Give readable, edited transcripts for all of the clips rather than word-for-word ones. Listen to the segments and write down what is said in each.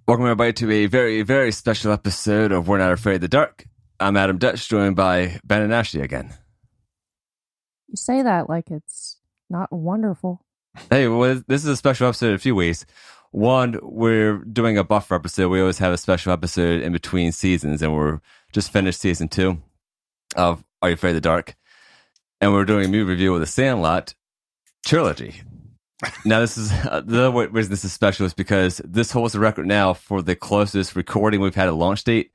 Welcome everybody to a very, very special episode of We're Not Afraid of the Dark. I'm Adam Dutch, joined by Ben and Ashley again. You say that like it's not wonderful. Hey, well, this is a special episode in a few ways. One, we're doing a buffer episode. We always have a special episode in between seasons, and we're just finished season 2 of Are You Afraid of the Dark? And we're doing a movie review of the Sandlot Trilogy. Now, this is the other reason this is special is because this holds the record now for the closest recording we've had at launch date.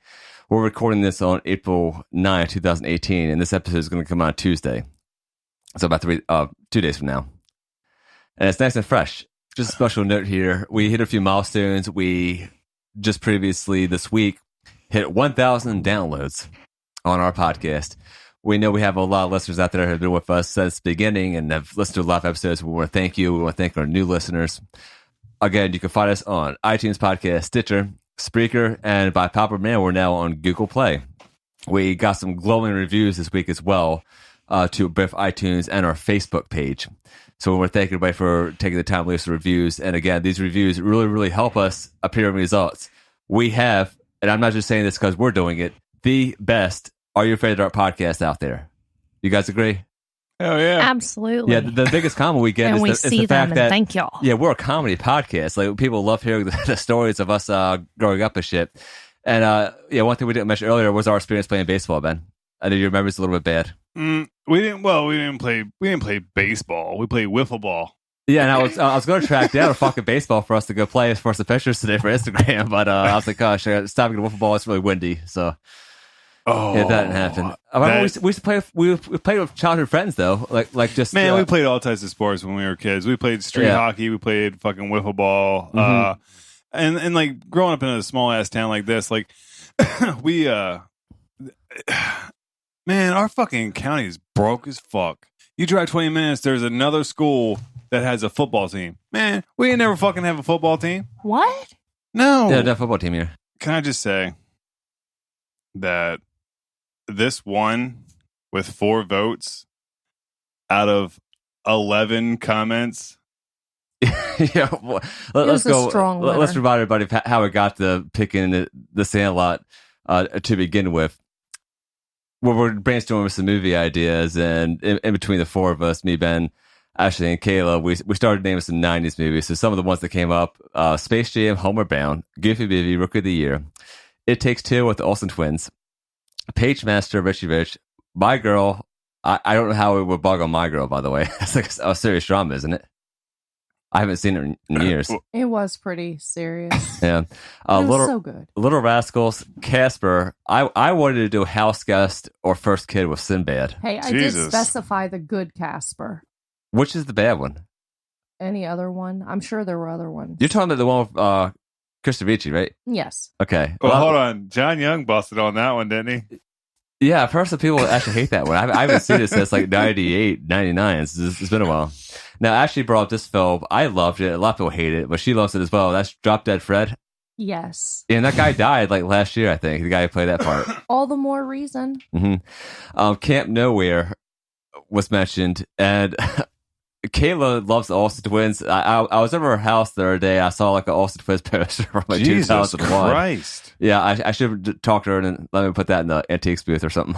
We're recording this on April 9, 2018, and this episode is going to come out Tuesday. So about 2 days from now. And it's nice and fresh. Just a special note here. We hit a few milestones. We just previously this week hit 1,000 downloads on our podcast. We know we have a lot of listeners out there who have been with us since the beginning and have listened to a lot of episodes. We want to thank you. We want to thank our new listeners. Again, you can find us on iTunes Podcast, Stitcher, Spreaker, and by popular demand, we're now on Google Play. We got some glowing reviews this week as well to both iTunes and our Facebook page. So we want to thank everybody for taking the time to leave some reviews. And again, these reviews really, really help us appear in results. We have, and I'm not just saying this because we're doing it, the best Are You Afraid of the Dark podcast out there. You guys agree? Oh, yeah. Absolutely. Yeah, the biggest comment we get and is we see the fact them that, and thank y'all. yeah, we're a comedy podcast. Like, people love hearing the stories of us growing up and shit. And one thing we didn't mention earlier was our experience playing baseball, Ben. I know your memory's a little bit bad. We didn't play baseball. We played wiffle ball. Yeah, and I was going to track down a fucking baseball for us to go play for some pictures today for Instagram, but I was like, gosh, I got to stop getting wiffle ball. It's really windy, so yeah, that didn't happen. We used to play. We played with childhood friends though, like just man. We played all types of sports when we were kids. We played street hockey. We played fucking wiffle ball. And like growing up in a small ass town like this, like we man, our fucking county is broke as fuck. You drive 20 minutes, there's another school that has a football team. Man, we ain't never fucking have a football team. What? No. Yeah, no football team here. Can I just say that this won with 4 votes out of 11 comments? Yeah, well, let's go. Strong winner. Let's remind everybody how we got to picking the Sandlot to begin with. We're brainstorming some movie ideas, and in between the 4 of us, me, Ben, Ashley, and Kayla, we started naming some 90s movies. So some of the ones that came up, Space Jam, Homeward Bound, Goofy Movie, Rookie of the Year, It Takes Two with the Olsen Twins, Page Master, Richie Rich, My Girl. I don't know how it would bug on My Girl, by the way. It's like a serious drama, isn't it? I haven't seen it in years. It was pretty serious. Yeah. It was so good. Little Rascals, Casper. I wanted to do House Guest or First Kid with Sinbad. Hey, I Jesus. did specify the good Casper. Which is the bad one? Any other one? I'm sure there were other ones. You're talking about the one with Chris Ricci, right? Yes. Okay. Well, hold on. John Young busted on that one, didn't he? Yeah, I've heard some people actually hate that one. I haven't seen it since like 98, 99. It's been a while. Now, Ashley brought up this film. I loved it. A lot of people hate it, but she loves it as well. That's Drop Dead Fred. Yes. And that guy died like last year, I think. The guy who played that part. All the more reason. Mm-hmm. Camp Nowhere was mentioned, and Kayla loves the Olsen Twins. I was over her house the other day. I saw like an Olsen Twins poster from like Jesus 2001. Christ. Yeah, I should have talked to her and let me put that in the antiques booth or something.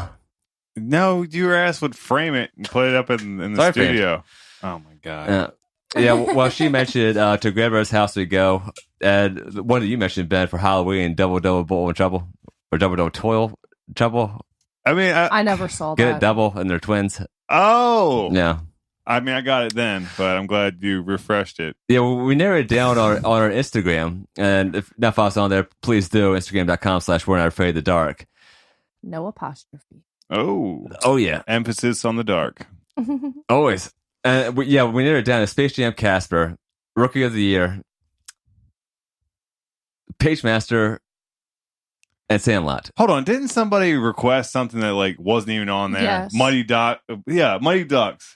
No, your ass would frame it and put it up in the studio. Oh my god. Yeah. Well, she mentioned to Grandma's house we go, and one that you mentioned, Ben, for Halloween, Double Bowl in Trouble or Double Toil Trouble. I mean, I never saw Get that. it double, and they're twins. Oh, Yeah. I mean, I got it then, but I'm glad you refreshed it. Yeah, well, we narrowed it down on our Instagram, and if not follow us on there, please do. Instagram.com/We're Not Afraid of the Dark. No apostrophe. Oh, yeah, emphasis on the dark. always. And we narrowed it down to Space Jam, Casper, Rookie of the Year, Page Master, and Sandlot. Hold on, didn't somebody request something that like wasn't even on there? Yes. Mighty Ducks.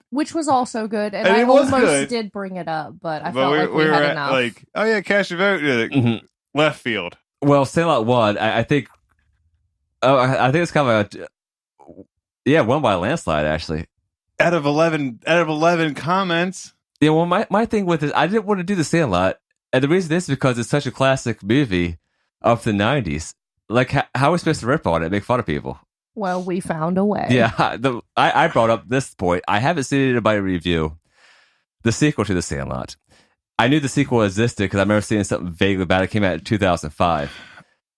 Which was also good, and And I it was almost good. did bring it up, but I But felt like we had were enough. like, oh yeah, cast your vote. Mhm. Left field. Well, Sandlot won. I think. Oh, I think it's kind of won by a landslide actually. Out of 11 comments. Yeah, well, my thing with it, I didn't want to do the Sandlot, And the reason is because it's such a classic movie of the 90s. Like, how are we supposed to rip on it, make fun of people? Well, we found a way. Yeah, I brought up this point. I haven't seen it in my review. The sequel to The Sandlot. I knew the sequel existed because I remember seeing something vaguely about it. It came out in 2005.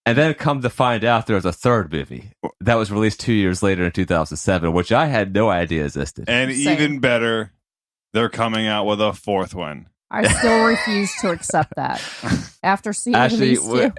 And then come to find out there was a third movie that was released 2 years later in 2007, which I had no idea existed. And Same. even better, they're coming out with a fourth one. I still refuse to accept that. After seeing these two.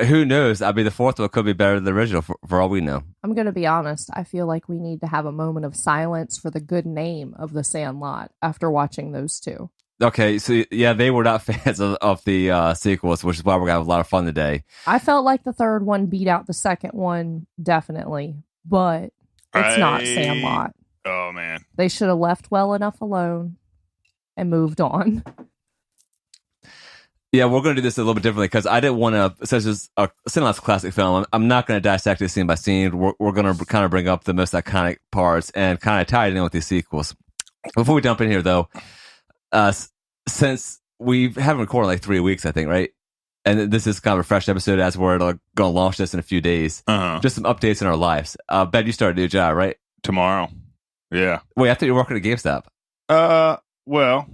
Who knows? I mean, the fourth one could be better than the original for all we know. I'm going to be honest. I feel like we need to have a moment of silence for the good name of The Sandlot after watching those two. Okay, so yeah, they were not fans of the sequels, which is why we're going to have a lot of fun today. I felt like the third one beat out the second one, definitely. But it's not Sandlot. Oh, man. They should have left well enough alone and moved on. Yeah, we're going to do this a little bit differently because I didn't want to, since it's a Sandlot's classic film, I'm not going to dissect it scene by scene. We're going to kind of bring up the most iconic parts and kind of tie it in with these sequels. Before we jump in here, though, since we haven't recorded in like 3 weeks, I think, right? And this is kind of a fresh episode as we're going to launch this in a few days. Just some updates in our lives. Ben, you started a new job, right? Tomorrow. Yeah. Wait, I thought you were working at GameStop. Well,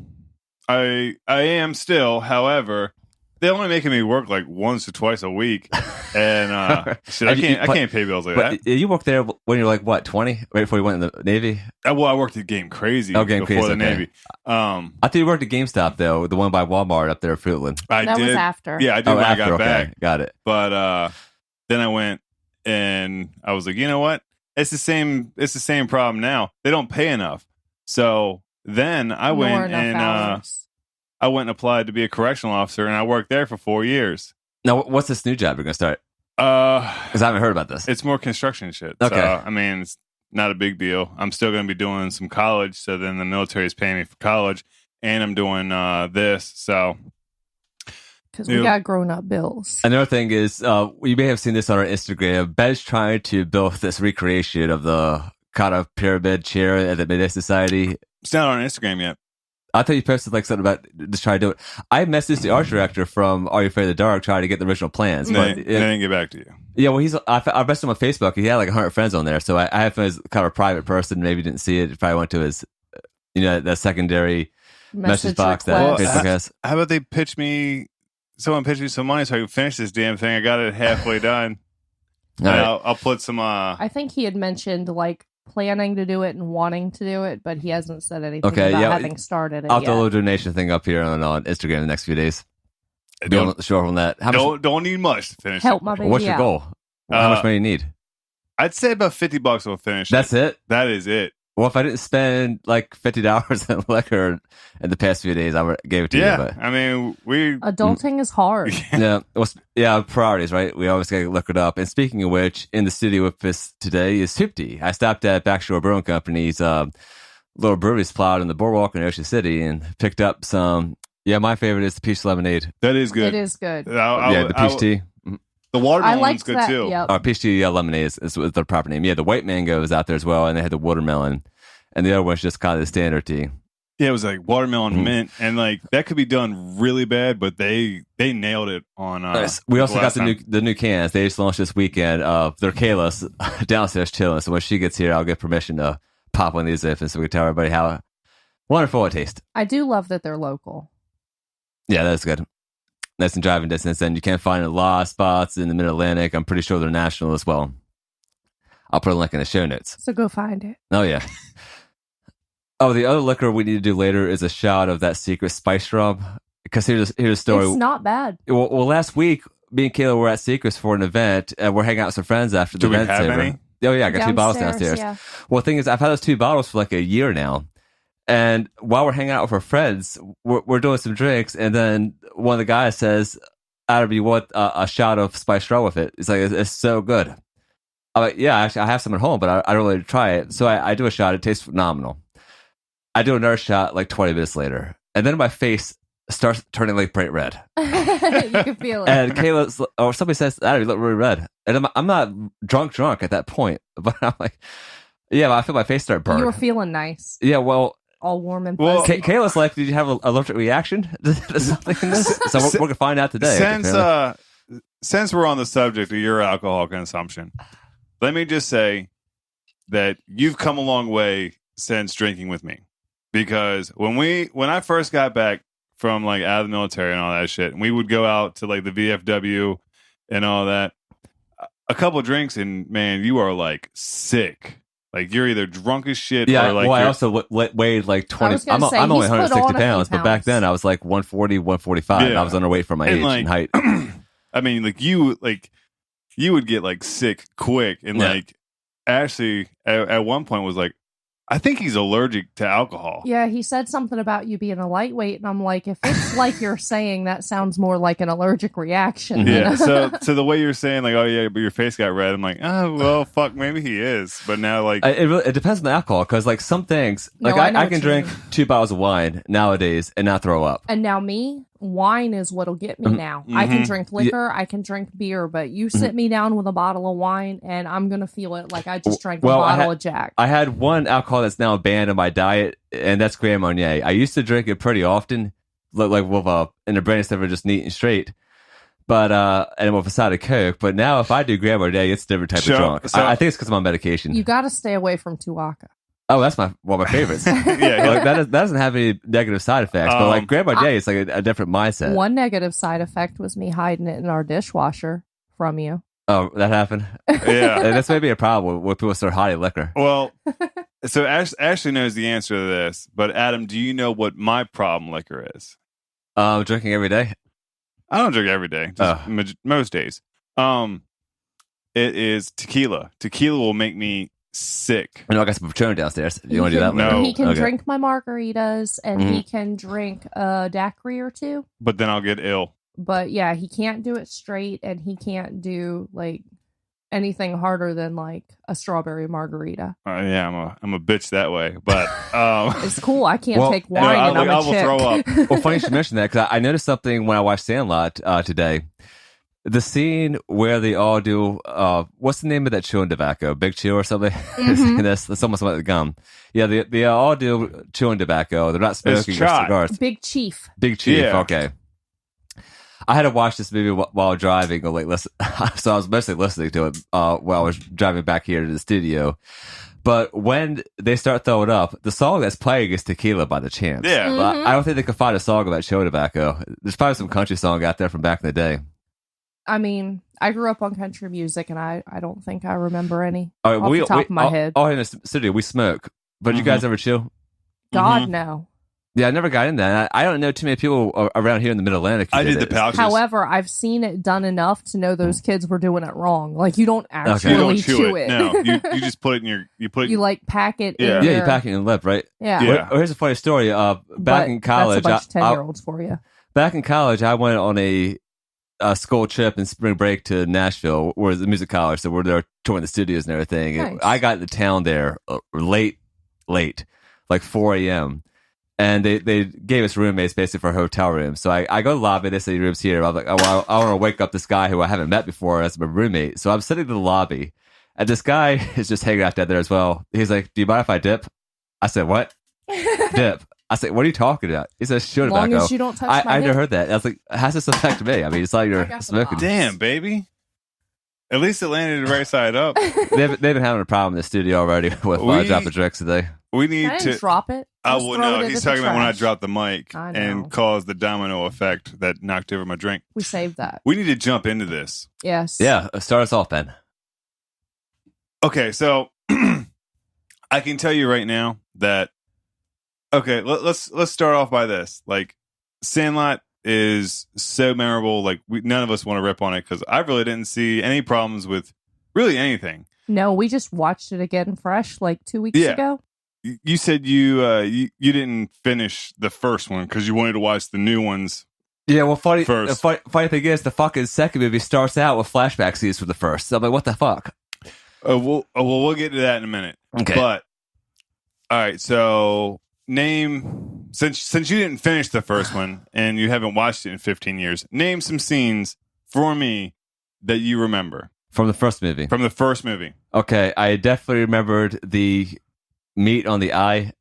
I am still. However, they're only making me work like once or twice a week, and shit, I can't pay bills like that. You worked there when you're like what 20, right before you went in the Navy. Well, I worked at Game Crazy before the Navy. I thought you worked at GameStop though, the one by Walmart up there at Fruitland. That was after. Yeah, I did when I got back. Got it. But then I went and I was like, you know what? It's the same problem now. They don't pay enough. So then I went and applied to be a correctional officer, and I worked there for 4 years. Now, what's this new job you're going to start? Because I haven't heard about this. It's more construction shit. Okay. So, I mean, it's not a big deal. I'm still going to be doing some college, so then the military is paying me for college, and I'm doing this, so... Because we got grown-up bills. Another thing is, you may have seen this on our Instagram. Ben's trying to build this recreation of the kind of pyramid chair at the Midday Society. It's not on Instagram yet. I thought you posted like something about just trying to do it. I messaged the art director from Are You Afraid of the Dark trying to get the original plans. They didn't get back to you. Yeah, well, I messaged him on Facebook. He had like 100 friends on there, so I have him as kind of a private person. Maybe didn't see it. Probably went to his, that secondary message box that Facebook has. How about they pitch me? Someone pitched me some money so I can finish this damn thing. I got it halfway done. Right. I'll put some. I think he had mentioned like planning to do it and wanting to do it, but he hasn't said anything about having started it. I'll throw a donation thing up here on Instagram in the next few days. Don't sure on that. Don't need much to finish. Help my baby. What's your goal? How much money do you need? I'd say about $50 will finish. That's it. That is it. Well, if I didn't spend like $50 on liquor in the past few days, I would gave it to you. But I mean, adulting is hard. Priorities, right? We always got to look it up. And speaking of which, in the studio with us today is Hoopty. I stopped at Backshore Brewing Company's little brewery spot in the boardwalk in Ocean City and picked up some. Yeah, my favorite is the peach lemonade. That is good. It is good. The peach tea. The watermelon's good that, too. Yep. Peach tea lemonade is the proper name. Yeah, the white mango is out there as well, and they had the watermelon, and the other one's just kind of the standard tea. Yeah, it was like watermelon mint, and like that could be done really bad, but they nailed it on. Nice. We also got the new cans. They just launched this weekend. They're Kayla's downstairs chilling, so when she gets here, I'll get permission to pop one of these in, so we can tell everybody how wonderful it tastes. I do love that they're local. Yeah, that's good. That's in driving distance, and you can't find a lot of spots in the Mid-Atlantic. I'm pretty sure they're national as well. I'll put a link in the show notes. So go find it. Oh, yeah. The other liquor we need to do later is a shot of that secret spice rum. Because here's a story. It's not bad. Well, last week, me and Kayla were at Secrets for an event, and we're hanging out with some friends after the event. Do we have any? Oh, yeah, I got 2 bottles downstairs. Yeah. Well, the thing is, I've had those 2 bottles for like a year now. And while we're hanging out with our friends, we're doing some drinks, and then one of the guys says, "Adam, you want a shot of spiced rum with it?" It's like it's so good. I'm like, "Yeah, actually, I have some at home, but I don't really try it." So I do a shot. It tastes phenomenal. I do another shot like 20 minutes later, and then my face starts turning like bright red. You can feel it. And somebody says, "Adam, you look really red," and I'm not drunk at that point, but I'm like, "Yeah, but I feel my face start burning." You were feeling nice. Yeah, well. all warm and Well, fuzzy. Kayla's like, did you have an allergic reaction to something in this? So we're going to find out today. Since we're on the subject of your alcohol consumption, let me just say that you've come a long way since drinking with me. Because when I first got back from like out of the military and all that shit, and we would go out to like the VFW and all that, a couple of drinks and man, you are like sick. Like you're either drunk as shit or like. Well, I also weighed like 20. I'm only 160 pounds, but back then I was like 140, 145. Yeah. And I was underweight for my age and height. I mean, like you would get like sick quick, and like Ashley at one point was like, I think he's allergic to alcohol. Yeah, he said something about you being a lightweight, and I'm like, if it's like you're saying, that sounds more like an allergic reaction. Yeah, so the way you're saying, like, oh yeah, but your face got red, I'm like, oh, well, fuck, maybe he is. But now, like... It depends on the alcohol, because, like, some things... Like, I can drink 2 bottles of wine nowadays and not throw up. And now wine is what'll get me now. Mm-hmm. I can drink liquor, I can drink beer, but you sit me down with a bottle of wine and I'm going to feel it like I just drank a bottle of Jack. I had one alcohol that's now banned in my diet, and that's Grand Marnier. I used to drink it pretty often, like with in a brand instead of just neat and straight, but and with a side of Coke. But now if I do Grand Marnier, it's a different type of drunk. I think it's because I'm on medication. You got to stay away from Tuaca. Oh, that's one of my favorites. Yeah. Like, that doesn't have any negative side effects, but like Grand Marnier, it's like a different mindset. One negative side effect was me hiding it in our dishwasher from you. Oh, that happened? Yeah. That's maybe a problem when people start hiding liquor. Well, so Ashley knows the answer to this, but Adam, do you know what my problem liquor is? Drinking every day? I don't drink every day, just most days. It is tequila. Tequila will make me sick. I know I got some Patron downstairs. Do you want to do that? No. He can drink my margaritas and he can drink a daiquiri or two. But then I'll get ill. But yeah, he can't do it straight and he can't do like anything harder than like a strawberry margarita. Yeah, I'm a bitch that way. But it's cool. I can't take wine and I'm a chick. Throw up. Well, funny you should mention that because I noticed something when I watched Sandlot today. The scene where they all do, what's the name of that chewing tobacco? Big Chew or something? Mm-hmm. That's almost like the gum. Yeah, they all do chewing tobacco. They're not smoking cigars. Big Chief. Big Chief, yeah. Okay. I had to watch this movie while driving. Or like, listen, so I was mostly listening to it while I was driving back here to the studio. But when they start throwing up, the song that's playing is Tequila by the Champs. Yeah. Mm-hmm. I don't think they could find a song about chewing tobacco. There's probably some country song out there from back in the day. I mean, I grew up on country music, and I don't think I remember any off the top of my head. Oh, in the studio, we smoke. But you guys ever chew? God, no. Yeah, I never got in that. I don't know too many people around here in the Mid-Atlantic. I did the pouches. However, I've seen it done enough to know those kids were doing it wrong. Like, you don't actually chew it. No, you just put it in your... You like pack it in your... Yeah, you pack it in the lip, right? Yeah. Well, here's a funny story. Back in college... That's a bunch of 10-year-olds for you. Back in college, I went on a school trip in spring break to Nashville, where the music college, so we're there touring the studios and everything. Nice. And I got into town there late, like 4 a.m. And they gave us roommates basically for a hotel room. So I go to the lobby, they say room's here. I'm like, oh, well, I want to wake up this guy who I haven't met before as my roommate. So I'm sitting in the lobby, and this guy is just hanging out there as well. He's like, do you mind if I dip? I said, what? Dip. I said, what are you talking about? He says, sure, tobacco. As long as you don't touch my I never heard that. I was like, how does this affect me? I mean, it's like you're smoking. Damn, baby. At least it landed the right side up. They've been having a problem in the studio already with dropping drinks today. We need to drop it. Oh, well, no, he's talking about when I dropped the mic and caused the domino effect that knocked over my drink. We saved that. We need to jump into this. Yes. Yeah, start us off then. Okay, so I can tell you right now that let's start off by this. Like, Sandlot is so memorable. Like, none of us want to rip on it because I really didn't see any problems with really anything. No, we just watched it again fresh like 2 weeks ago. You said you didn't finish the first one because you wanted to watch the new ones. Yeah, well, funny thing is, the fucking second movie starts out with flashback scenes from the first. So I'm like, what the fuck? We'll get to that in a minute. Okay. But all right, so name since you didn't finish the first one and you haven't watched it in 15 years, name some scenes for me that you remember from the first movie. From the first movie. Okay, I definitely remembered the meat on the eye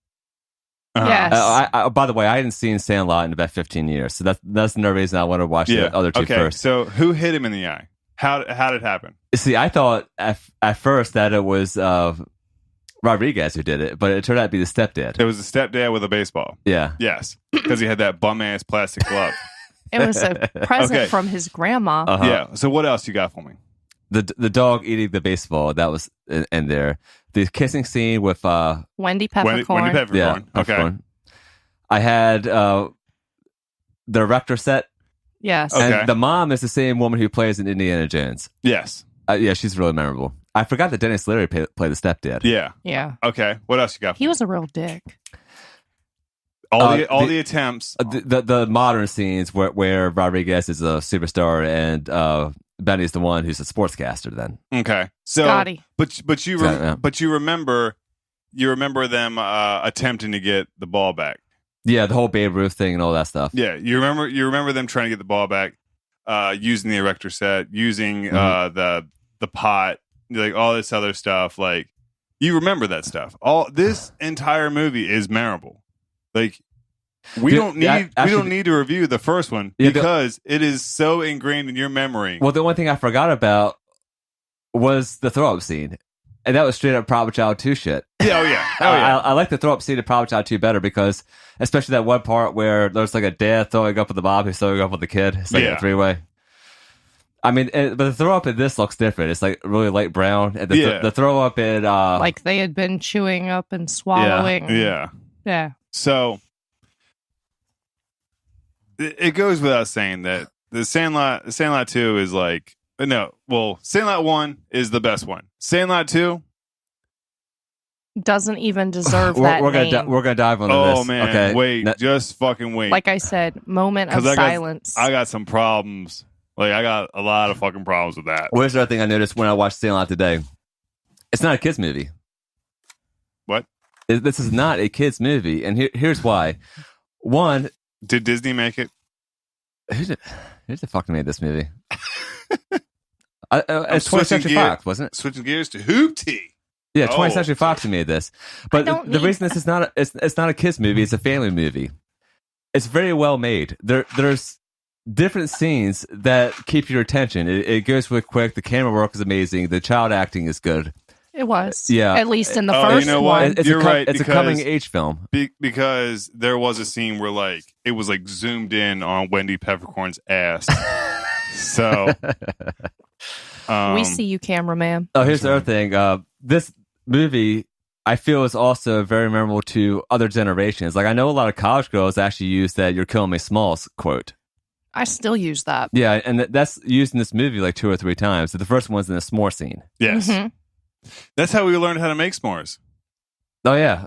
Yes. By the way, I hadn't seen Sandlot in about 15 years, so that's another reason I want to watch the other two first. So who hit him in the eye? How did it happen? See, I thought at first that it was Rodriguez who did it, but it turned out to be the stepdad. It was the stepdad with a baseball. Yeah. Yes, because he had that bum-ass plastic glove. It was a present from his grandma. Yeah. So what else you got for me? The dog eating the baseball, that was in there. The kissing scene with Wendy Peppercorn. Wendy Peppercorn. Yeah, Okay. Peppercorn. I had the Rector set. Yes. Okay. And the mom is the same woman who plays in Indiana Jones. Yes. Yeah, she's really memorable. I forgot that Dennis Leary played the stepdad. Yeah. Yeah. Okay. What else you got? He was a real dick. All the attempts. The modern scenes where Rodriguez is a superstar and Benny's the one who's a sportscaster. Then okay, so Scotty. but you remember them attempting to get the ball back. Yeah, the whole Babe Ruth thing and all that stuff. Yeah, you remember them trying to get the ball back, using the erector set, using the pot, like all this other stuff. Like you remember that stuff. All this entire movie is memorable. Like we don't need to review the first one because it is so ingrained in your memory. Well, the one thing I forgot about was the throw up scene, and that was straight up Proper Child 2 shit. Yeah, I like the throw up scene of Proper Child 2 better because, especially that one part where there's like a dad throwing up with the mom who's throwing up with the kid. It's like a three-way. I mean, but the throw up in this looks different. It's like really light brown. And the throw up in like they had been chewing up and swallowing. Yeah. So it goes without saying that the Sandlot 2 is like Sandlot 1 is the best one. Sandlot 2 doesn't even deserve that name. We're gonna dive into this. Oh man, okay. Wait, just fucking wait. Like I said, moment of silence. I got some problems. Like I got a lot of fucking problems with that. Where's the other thing I noticed when I watched Sandlot today? It's not a kids movie. What? This is not a kids movie, and here's why. One, did Disney make it? Who the fuck made this movie? It's 20th Century Fox, wasn't it? Switching gears to Hoopty. Yeah, 20th Century Fox made this. But the reason this is not it's not a kids movie, it's a family movie. It's very well made. There's different scenes that keep your attention. It goes really quick. The camera work is amazing. The child acting is good. It was. Yeah. At least in the first one. You're right. It's a coming age film. Because there was a scene where like it was like zoomed in on Wendy Peppercorn's ass. So we see you, cameraman. Oh, here's the other thing. This movie, I feel, is also very memorable to other generations. Like I know a lot of college girls actually use that "You're killing me, Smalls" quote. I still use that. Yeah, and that's used in this movie like 2 or 3 times. So the first one's in a s'more scene. Yes. Mm-hmm. That's how we learned how to make s'mores. Oh, yeah.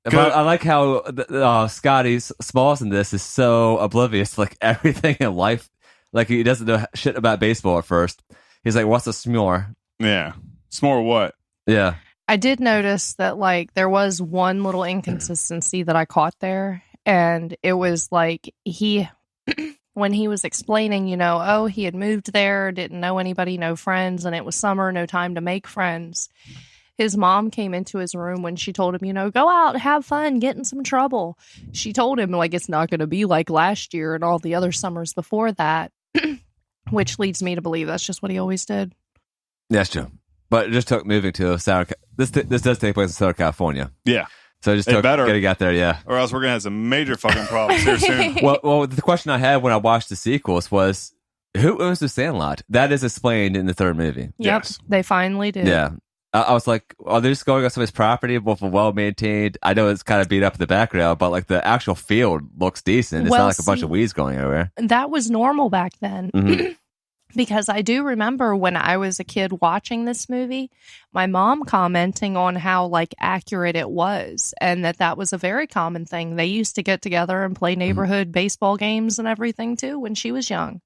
But I like how Scotty Smalls in this is so oblivious to like everything in life. Like he doesn't know shit about baseball at first. He's like, what's a s'more? Yeah. S'more what? Yeah. I did notice that like there was one little inconsistency that I caught there. And it was like when he was explaining, he had moved there, didn't know anybody, no friends, and it was summer, no time to make friends. His mom came into his room when she told him, go out, have fun, get in some trouble. She told him, like, it's not going to be like last year and all the other summers before that, which leads me to believe that's just what he always did. That's true. But it just took moving to this does take place in Southern California. Yeah. So it just took getting out there, yeah. Or else we're going to have some major fucking problems here soon. Well, the question I had when I watched the sequels was, who owns the Sandlot? That is explained in the third movie. Yep, yes. They finally did. Yeah. I was like, are they just going on somebody's property with a well-maintained, I know it's kind of beat up in the background, but like the actual field looks decent. It's not like a bunch of weeds going everywhere. That was normal back then. Mm-hmm. Because I do remember when I was a kid watching this movie, my mom commenting on how like accurate it was, and that was a very common thing. They used to get together and play neighborhood baseball games and everything too when she was young.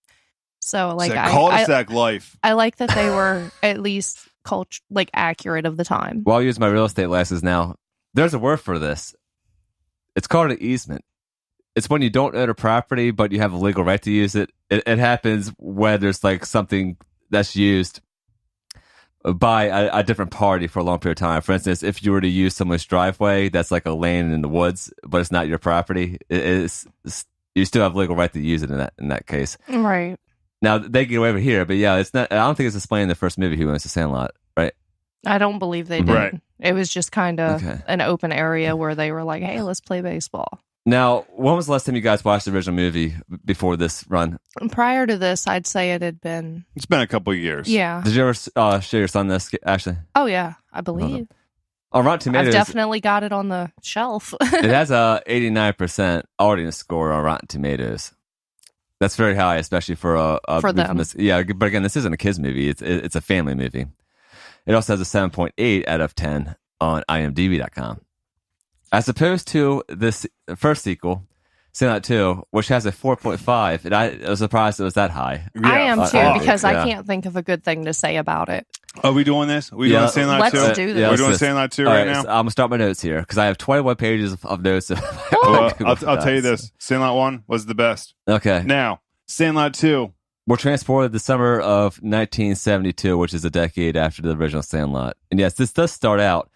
So like cul-de-sac life. I like that they were at least accurate of the time. Well, I'll use my real estate glasses now. There's a word for this. It's called an easement. It's when you don't own a property, but you have a legal right to use it. It happens when there's like something that's used by a different party for a long period of time. For instance, if you were to use someone's driveway, that's like a lane in the woods, but it's not your property. You still have legal right to use it in that case. Right. Now they get away with it here, but yeah, it's not. I don't think it's explained in the first movie who owns the Sandlot, right? I don't believe they did. Right. It was just kind of an open area where they were like, "Hey, let's play baseball." Now, when was the last time you guys watched the original movie before this run? Prior to this, I'd say it had been. It's been a couple of years. Yeah. Did you ever show your son this, Ashley? Oh yeah, I believe. On Rotten Tomatoes, I've definitely got it on the shelf. it has a 89% audience score on Rotten Tomatoes. That's very high, especially for a for them. Yeah, but again, this isn't a kids movie; it's a family movie. It also has a 7.8 out of 10 on IMDb.com. As opposed to this first sequel, Sandlot 2, which has a 4.5, and I was surprised it was that high. Yeah. I am too, because I can't think of a good thing to say about it. Are we doing this? Are we doing Sandlot 2? Let's do this. We're doing Sandlot 2 right now? So I'm going to start my notes here, because I have 21 pages of notes. Well, I'll tell you this. Sandlot 1 was the best. Okay. Now, Sandlot 2. We're transported to the summer of 1972, which is a decade after the original Sandlot. And yes, this does start out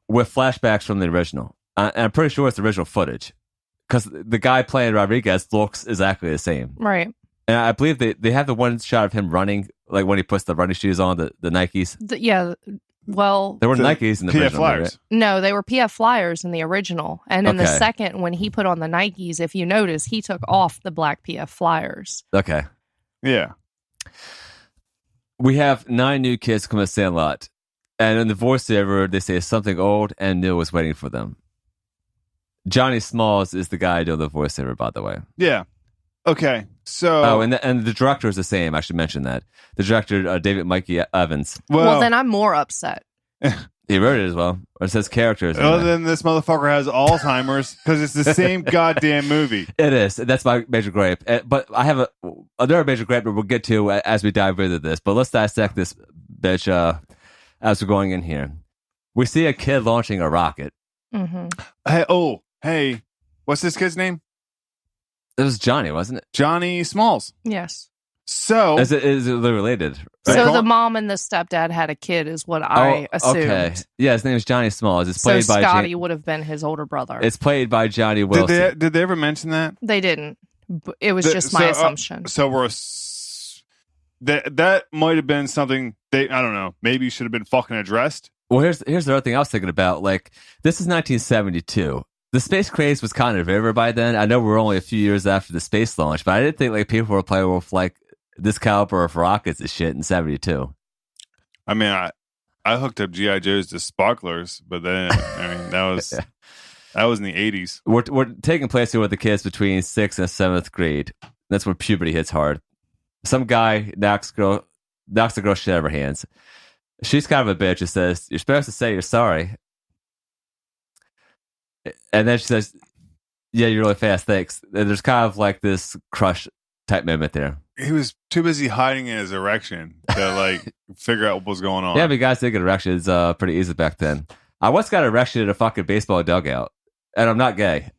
with flashbacks from the original. And I'm pretty sure it's original footage, because the guy playing Rodriguez looks exactly the same. Right. And I believe they have the one shot of him running, like when he puts the running shoes on, the Nikes. Yeah. Well, there were Nikes in the PF original. Flyers. Right? No, they were PF Flyers in the original. And in the second, when he put on the Nikes, if you notice, he took off the black PF Flyers. Okay. Yeah. We have 9 new kids come to Sandlot. And in the voiceover, they say something old and new is waiting for them. Johnny Smalls is the guy doing the voiceover, by the way. Yeah. Okay. So. And the director is the same. I should mention that. The director, David Mikey Evans. Well, then I'm more upset. He wrote it as well. Or it says characters. Other than this motherfucker has Alzheimer's, because it's the same goddamn movie. It is. That's my major gripe. But I have another major gripe that we'll get to as we dive into this. But let's dissect this bitch as we're going in here. We see a kid launching a rocket. Mm-hmm. Hey, what's this kid's name? It was Johnny, wasn't it? Johnny Smalls. Yes. So is it related? So the mom and the stepdad had a kid, is what I assumed. Okay. Yeah, his name is Johnny Smalls. It's played by Scotty would have been his older brother. It's played by Johnny Wilson. Did they ever mention that? They didn't. It was just my assumption. That might have been something I don't know. Maybe should have been fucking addressed. Well, here's the other thing I was thinking about. Like, this is 1972. The space craze was kind of over by then. I know we're only a few years after the space launch, but I didn't think like people were playing with like this caliber of rockets and shit in 72. I mean, I hooked up G.I. Joes to sparklers, but then that was in the 80s. We're taking place here with the kids between 6th and 7th grade. That's when puberty hits hard. Some guy knocks the girl shit out of her hands. She's kind of a bitch and says, "You're supposed to say you're sorry." And then she says, "Yeah, you're really fast, thanks." And there's kind of like this crush type moment there. He was too busy hiding in his erection to like figure out what was going on. Yeah, but guys did get erections pretty easy back then. I once got erection in a fucking baseball dugout, and I'm not gay.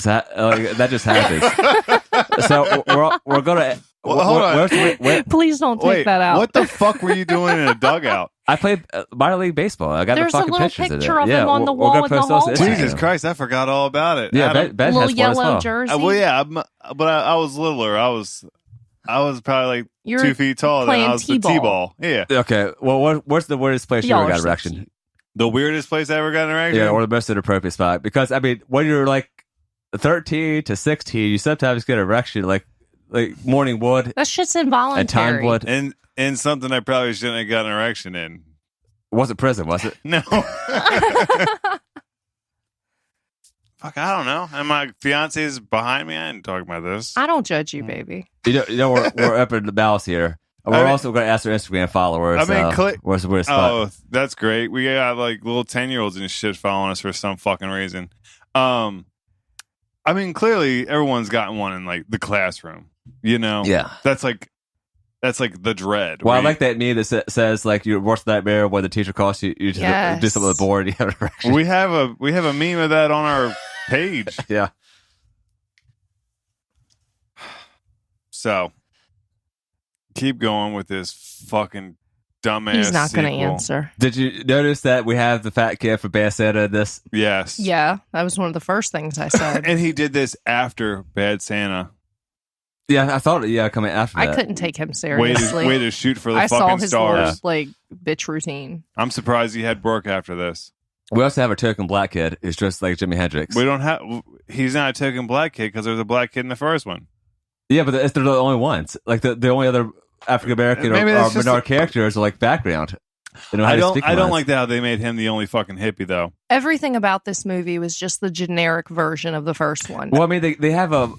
So that just happens. So we're gonna. Well, hold on. Please don't take that out. What the fuck were you doing in a dugout? I played minor league baseball. I got There's the fucking a little pictures picture of it. of him on the wall in the hall. Jesus Christ, I forgot all about it. Yeah, Ben little has one yellow as well. jersey. Well, yeah, but I was littler. I was probably like 2 feet taller than I was the T-ball. Yeah. Okay. Well, what's the weirdest place you ever got erection? The weirdest place I ever got an erection? Yeah, or the most inappropriate spot. Because I mean, when you're like 13 to 16, you sometimes get erection like morning wood. That shit's involuntary. And time wood. And something I probably shouldn't have got an erection in. Wasn't prison, was it? No. Fuck, I don't know. And my fiance is behind me. I didn't talk about this. I don't judge you, baby. You know we're up in the mouse here. We're also going to ask our Instagram followers. Where's the weirdest spot? Oh, that's great. We got like little 10-year-olds and shit following us for some fucking reason. I mean, clearly everyone's gotten one in like the classroom. You know? Yeah. That's like the dread. Well, I like that meme that says like your worst nightmare when the teacher calls you just do something on the board. You have an erection. We have a meme of that on our page. Yeah. So keep going with this fucking dumbass He's not going to sequel. answer. Did you notice that we have the fat kid for Bad Santa in this? Yes. Yeah, that was one of the first things I said. And he did this after Bad Santa. Yeah, I thought, coming after that. I couldn't take him seriously. Way to shoot for the I fucking saw his stars. little, bitch routine. I'm surprised he had work after this. We also have a token black kid who's dressed like Jimi Hendrix. We don't have. He's not a token black kid because there's a black kid in the first one. Yeah, but they're the only ones. Like the only other African American or minority characters are like background. They know how to speak I don't lines. like that how they made him the only fucking hippie though. Everything about this movie was just the generic version of the first one. Well, I mean, they have a.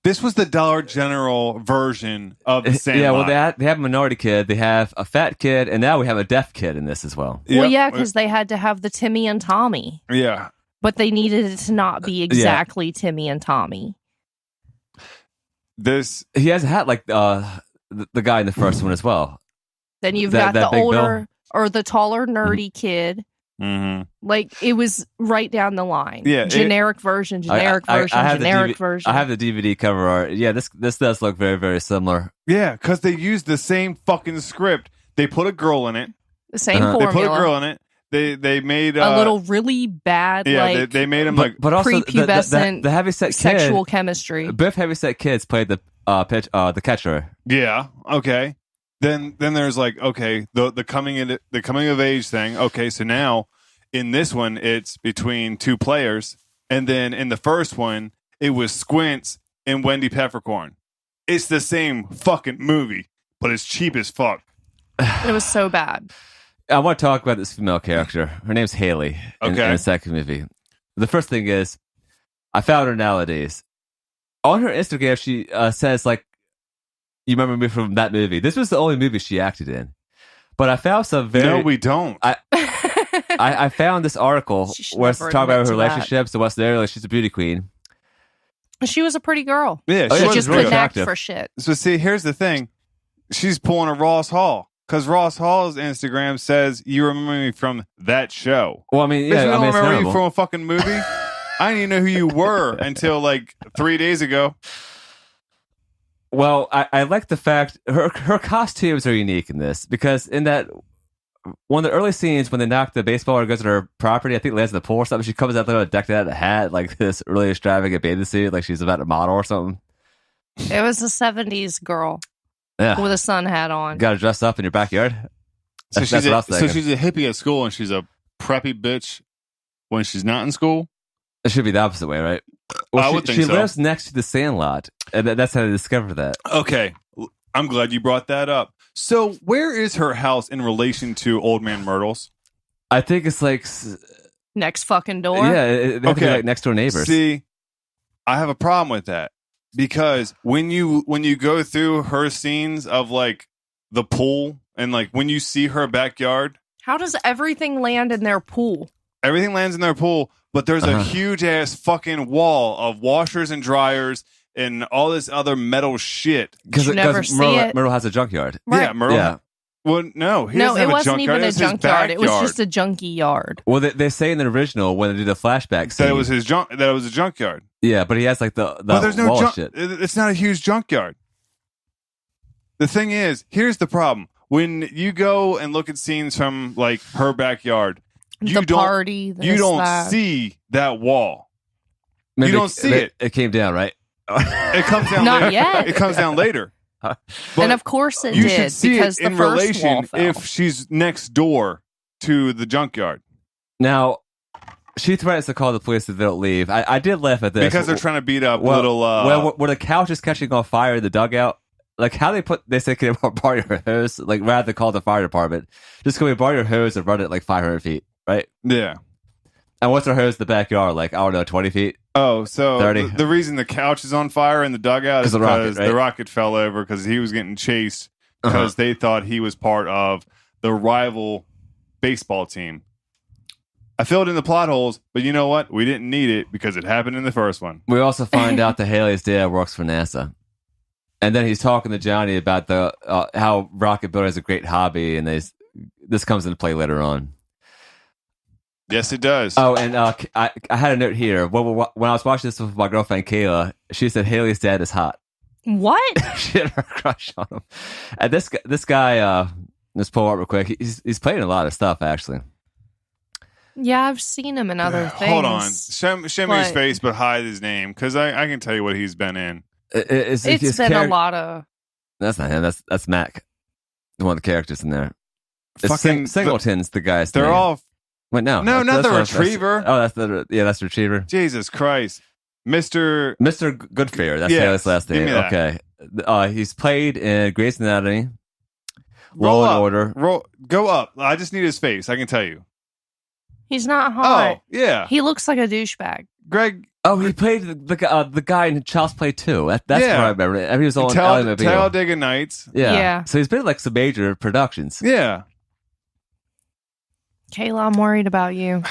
This was the Dollar General version of the Sandlot. Yeah, well, they have a minority kid, they have a fat kid, and now we have a deaf kid in this as well. Well, yeah, because they had to have the Timmy and Tommy. Yeah. But they needed it to not be exactly Timmy and Tommy. He has a hat like the guy in the first one as well. Then you've got the older or the taller nerdy kid. Mm-hmm. Like, it was right down the line. Yeah, generic version. I have the DVD cover art. Yeah, this does look very, very similar. Yeah, because they used the same fucking script. They put a girl in it. The same formula. They put a girl in it. They made a little really bad. Yeah, they made him but also prepubescent the heavyset sexual kid, chemistry. Both heavyset kids played the catcher. Yeah. Okay. Then there's the coming of age thing. Okay, so now in this one it's between two players, and then in the first one it was Squints and Wendy Peppercorn. It's the same fucking movie, but it's cheap as fuck. It was so bad. I want to talk about this female character. Her name's Haley in the second movie. The first thing is, I found her nowadays. On her Instagram, she says, you remember me from that movie. This was the only movie she acted in. But I found some very... No, we don't. I found this article where it's talking about her relationships and what's there. Like, she's a beauty queen. She was a pretty girl. Yeah, she was just really couldn't act attractive. for shit. So see, here's the thing. She's pulling a Ross Hall. Because Ross Hall's Instagram says, you remember me from that show. Well, I mean, yeah. I mean, remember you from a fucking movie. I didn't even know who you were until 3 days ago. Well, I like the fact her costumes are unique in this, because in that one of the early scenes when they knock the baseball or goes to her property, I think lands in the pool or something, she comes out there decked out in a hat, like this really extravagant bathing suit, like she's about to model or something. It was a 70s girl. Yeah. With a sun hat on. Got to dress up in your backyard. So she's a hippie at school and she's a preppy bitch when she's not in school? It should be the opposite way, right? Well, I would think she so. lives next to the Sandlot, and that's how they discovered that. Okay. I'm glad you brought that up. So where is her house in relation to Old Man Myrtle's? I think it's next fucking door? Yeah, they be like next door neighbors. See, I have a problem with that. Because when you go through her scenes of the pool and when you see her backyard, how does everything land in their pool? Everything lands in their pool, but there's a huge ass fucking wall of washers and dryers and all this other metal shit. Because Myrtle has a junkyard. Right. Yeah, Myrtle. Yeah. Well, no, it wasn't even a junkyard. It was just a junky yard. Well, they say in the original when they do the flashback scene that it was his that it was a junkyard. Yeah, but he has the but there's no wall shit. It's not a huge junkyard. The thing is, here's the problem: when you go and look at scenes from her backyard, you don't see that wall. Maybe you don't see it. It came down, right? It comes down. Not later. yet. It comes down later. And of course it you did, should see because it in the first relation wall fell. if she's next door to the junkyard. Now, she threatens to call the police if they don't leave. I did laugh at this. Because they're trying to beat up where the couch is catching on fire in the dugout. How they say, can you borrow your hose? Rather than call the fire department, just can we borrow your hose and run it 500 feet, right? Yeah. And what's our hose in the backyard? I don't know, 20 feet? Oh, so 30. The reason the couch is on fire in the dugout is because the rocket fell over because he was getting chased because they thought he was part of the rival baseball team. I filled in the plot holes, but you know what? We didn't need it because it happened in the first one. We also find out that Haley's dad works for NASA. And then he's talking to Johnny about how rocket building is a great hobby, and this comes into play later on. Yes, it does. Oh, and I had a note here. When I was watching this with my girlfriend Kayla, she said Haley's dad is hot. What? She had her crush on him. And this guy, Let's pull up real quick. He's played in a lot of stuff, actually. Yeah, I've seen him in other things. Hold on. Show me his face, but hide his name, because I can tell you what he's been in. It's been a lot of... That's not him. That's Mac. One of the characters in there. Fucking Singleton's the guy's They're name. all... Wait, no, not the Retriever. That's the Retriever. Jesus Christ. Mr. Goodfair. That's his last name. Okay. He's played in Grey's Anatomy, Law and Order. Go up. I just need his face. I can tell you. He's not hot. Oh, yeah. He looks like a douchebag. Greg. Oh, he played the guy in Child's Play 2. That's what I remember. I mean, he was on Talladega Nights. Yeah. So he's been in like some major productions. Yeah. Kayla, I'm worried about you.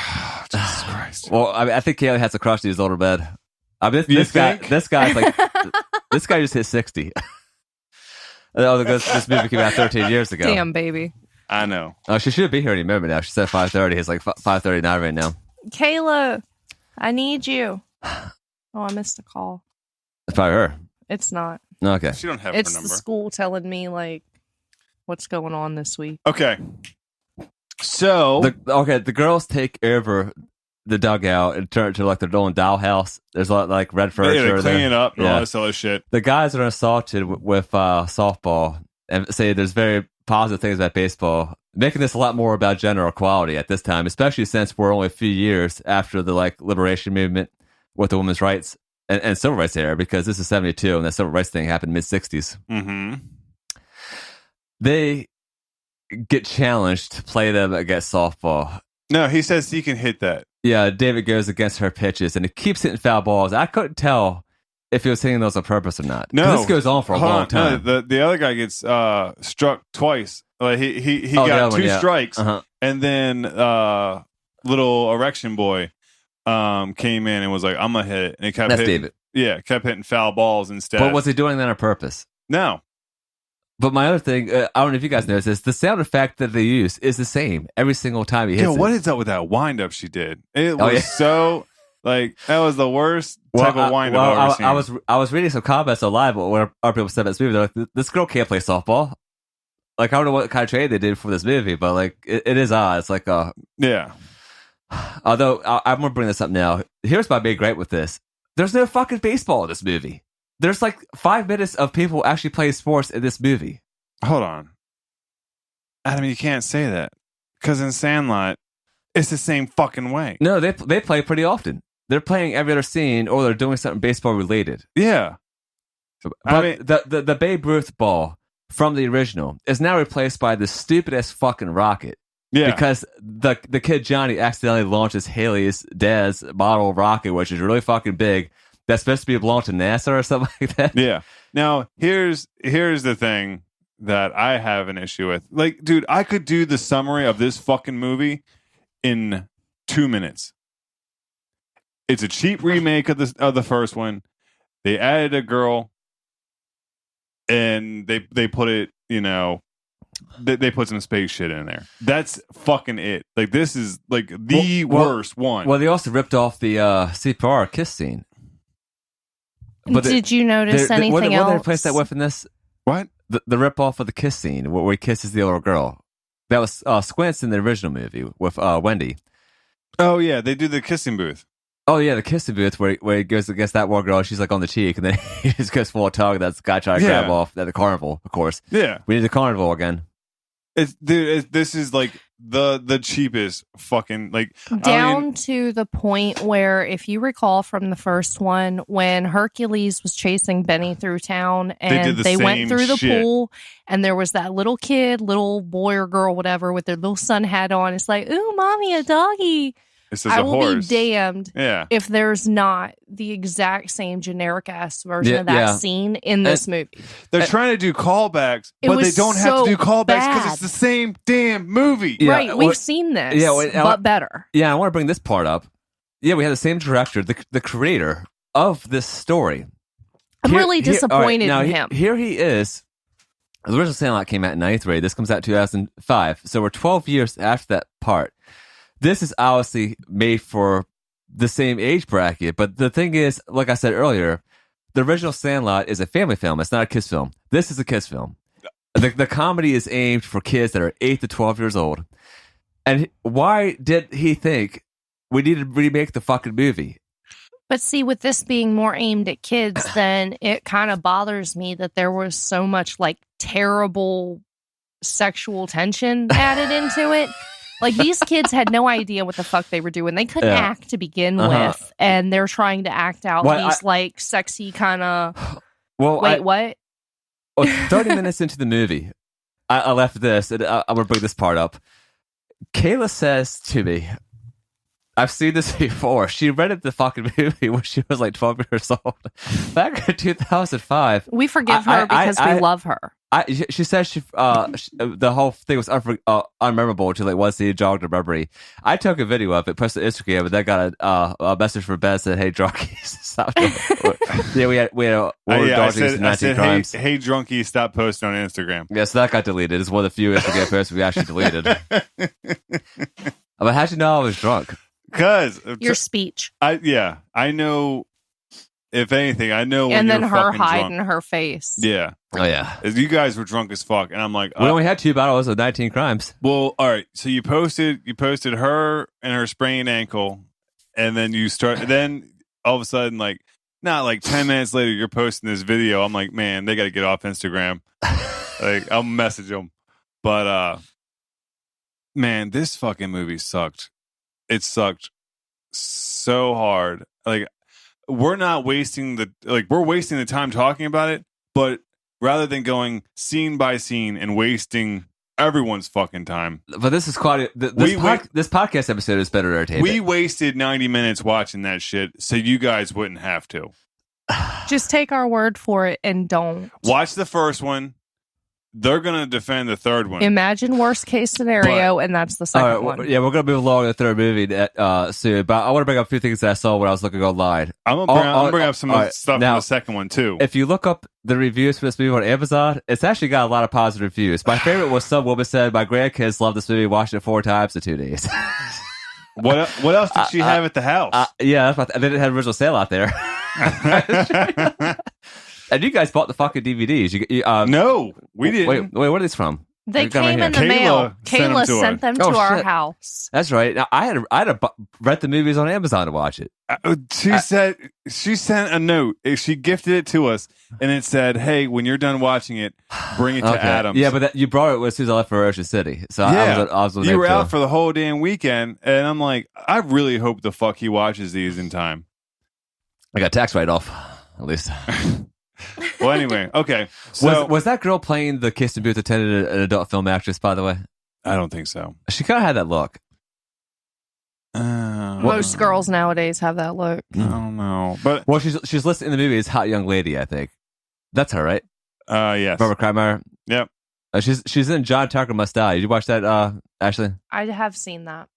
Jesus Christ. Well, I think Kayla has a crush on his older bed. I mean, this guy's like, this guy just hit 60. This movie came out 13 years ago. Damn, baby. I know. Oh, she should be here any moment now. She said 5:30. It's like 5:39 right now. Kayla, I need you. Oh, I missed a call. It's probably her. It's not. Okay. She don't have her number. It's the school telling me, like, what's going on this week. Okay. So... The girls take over the dugout and turn it to like their own dollhouse. There's a lot of like red furniture. They clean it up and all this other shit. The guys are assaulted with softball and say there's very positive things about baseball, making this a lot more about gender equality at this time, especially since we're only a few years after the like liberation movement with the women's rights and civil rights era, because this is 72 and the civil rights thing happened mid-60s. Mm-hmm. They get challenged to play them against softball. No, he says he can hit that. Yeah, David goes against her pitches, and he keeps hitting foul balls. I couldn't tell if he was hitting those on purpose or not. No, this goes on for a long time. No, the other guy gets struck twice. Like he got two strikes, and then little erection boy came in and was like, "I'm gonna hit it," and he kept hitting. David. Yeah, kept hitting foul balls instead. But was he doing that on purpose? No. But my other thing, I don't know if you guys noticed this, the sound effect that they use is the same every single time he hits it. What is up with that wind-up she did? It was so, like, that was the worst type of wind-up I've ever seen. I was reading some comments online where our people said about this movie. They're like, this girl can't play softball. Like, I don't know what kind of training they did for this movie, but, like, it is odd. It's like, yeah. Although, I'm going to bring this up now. Here's my big gripe with this. There's no fucking baseball in this movie. There's like 5 minutes of people actually playing sports in this movie. Hold on. Adam, you can't say that. Because in Sandlot, it's the same fucking way. No, they play pretty often. They're playing every other scene or they're doing something baseball related. Yeah. But I mean, the Babe Ruth ball from the original is now replaced by the stupidest fucking rocket. Yeah. Because the kid Johnny accidentally launches Haley's dad's model rocket, which is really fucking big. That's supposed to be belong to NASA or something like that. Yeah. Now, here's the thing that I have an issue with. Like, dude, I could do the summary of this fucking movie in 2 minutes. It's a cheap remake of the first one. They added a girl, and they put it, you know, they put some space shit in there. That's fucking it. Like, this is like the worst one. Well, they also ripped off the CPR kiss scene. But did you notice anything else? What did they replace that with in this? What? The rip-off of the kiss scene where he kisses the little girl. That was Squints in the original movie with Wendy. Oh, yeah. They do the kissing booth. Oh, yeah, the kissing booth where he goes against that one girl. She's like on the cheek, and then he just goes full of tongue. That's the guy trying to grab off at the carnival, of course. Yeah. We need the carnival again. This is like the cheapest fucking, like, down to the point where, if you recall from the first one, when Hercules was chasing Benny through town and they went through the pool and there was that little kid, little boy or girl, whatever, with their little sun hat on. It's like, ooh, mommy, a doggy. I will be damned if there's not the exact same generic ass version of that scene in this movie. They're trying to do callbacks, but they don't have to do callbacks because it's the same damn movie. Yeah, right, we've seen this, but better. Yeah, I want to bring this part up. Yeah, we had the same director, the creator of this story. I'm really disappointed in him. Here he is. The original Sandlot came out in 93. This comes out in 2005. So we're 12 years after that part. This is obviously made for the same age bracket, but the thing is, like I said earlier, the original Sandlot is a family film. It's not a kiss film. This is a kiss film. The comedy is aimed for kids that are 8 to 12 years old. And why did he think we need to remake the fucking movie? But see, with this being more aimed at kids, then it kind of bothers me that there was so much like terrible sexual tension added into it. Like, these kids had no idea what the fuck they were doing. They couldn't act to begin with, and they're trying to act out these like sexy kind of. Well, what? 30 minutes into the movie, I left this, and I'm gonna bring this part up. Kayla says to me, I've seen this before. She rented the fucking movie when she was like 12 years old. Back in 2005. We forgive her because we love her. She says the whole thing was unmemorable to like once he jogged her memory. I took a video of it, posted it to Instagram, and then got a message from Ben said, "Hey, drunkies, stop." Yeah, we had I said, crimes. Hey, drunkies, stop posting on Instagram. Yeah, so that got deleted. It's one of the few Instagram posts we actually deleted. But how'd you know I was drunk? Because your speech. I know. If anything, I know. And when then you're her hiding drunk. her face. Yeah. Oh yeah. You guys were drunk as fuck, and I'm like, we only had 2 bottles of 19 crimes. Well, all right. So you posted her and her sprained ankle, and then then all of a sudden, like, not like 10 minutes later, you're posting this video. I'm like, man, they got to get off Instagram. Like, I'll message them. But man, this fucking movie sucked. It sucked so hard. Like, we're not wasting we're wasting the time talking about it, but rather than going scene by scene and wasting everyone's fucking time. But this is quite this podcast episode is better entertainment. We wasted 90 minutes watching that shit so you guys wouldn't have to. Just take our word for it and don't. Watch the first one. They're going to defend the third one. Imagine worst case scenario, and that's the second one. Yeah, we're going to move along to the third movie soon. But I want to bring up a few things that I saw when I was looking online. I'm going to bring up some stuff now, from the second one, too. If you look up the reviews for this movie on Amazon, it's actually got a lot of positive reviews. My favorite was some woman said, "My grandkids love this movie, watched it 4 times in 2 days." What else did she have at the house? Yeah, and then it had original sale out there. And you guys bought the fucking DVDs. No, we didn't. Wait, what are these from? They came in the mail. Kayla sent them to our house. That's right. Now, I had to rent the movies on Amazon to watch it. She sent a note. She gifted it to us, and it said, "Hey, when you're done watching it, bring it to Adams." Yeah, but you brought it as soon as I left for Ocean City. So yeah, I was you were out for the whole damn weekend, and I'm like, I really hope the fuck he watches these in time. I got tax write-off, at least. Well, anyway, okay. So was that girl playing the Kiss and Booth attendant an adult film actress, by the way? I don't think so. She kind of had that look. Most girls nowadays have that look. I don't know. But she's listed in the movie as Hot Young Lady, I think. That's her, right? Yes. Barbara Kreimeier? Yep. She's in John Tucker Must Die. Did you watch that, Ashley? I have seen that.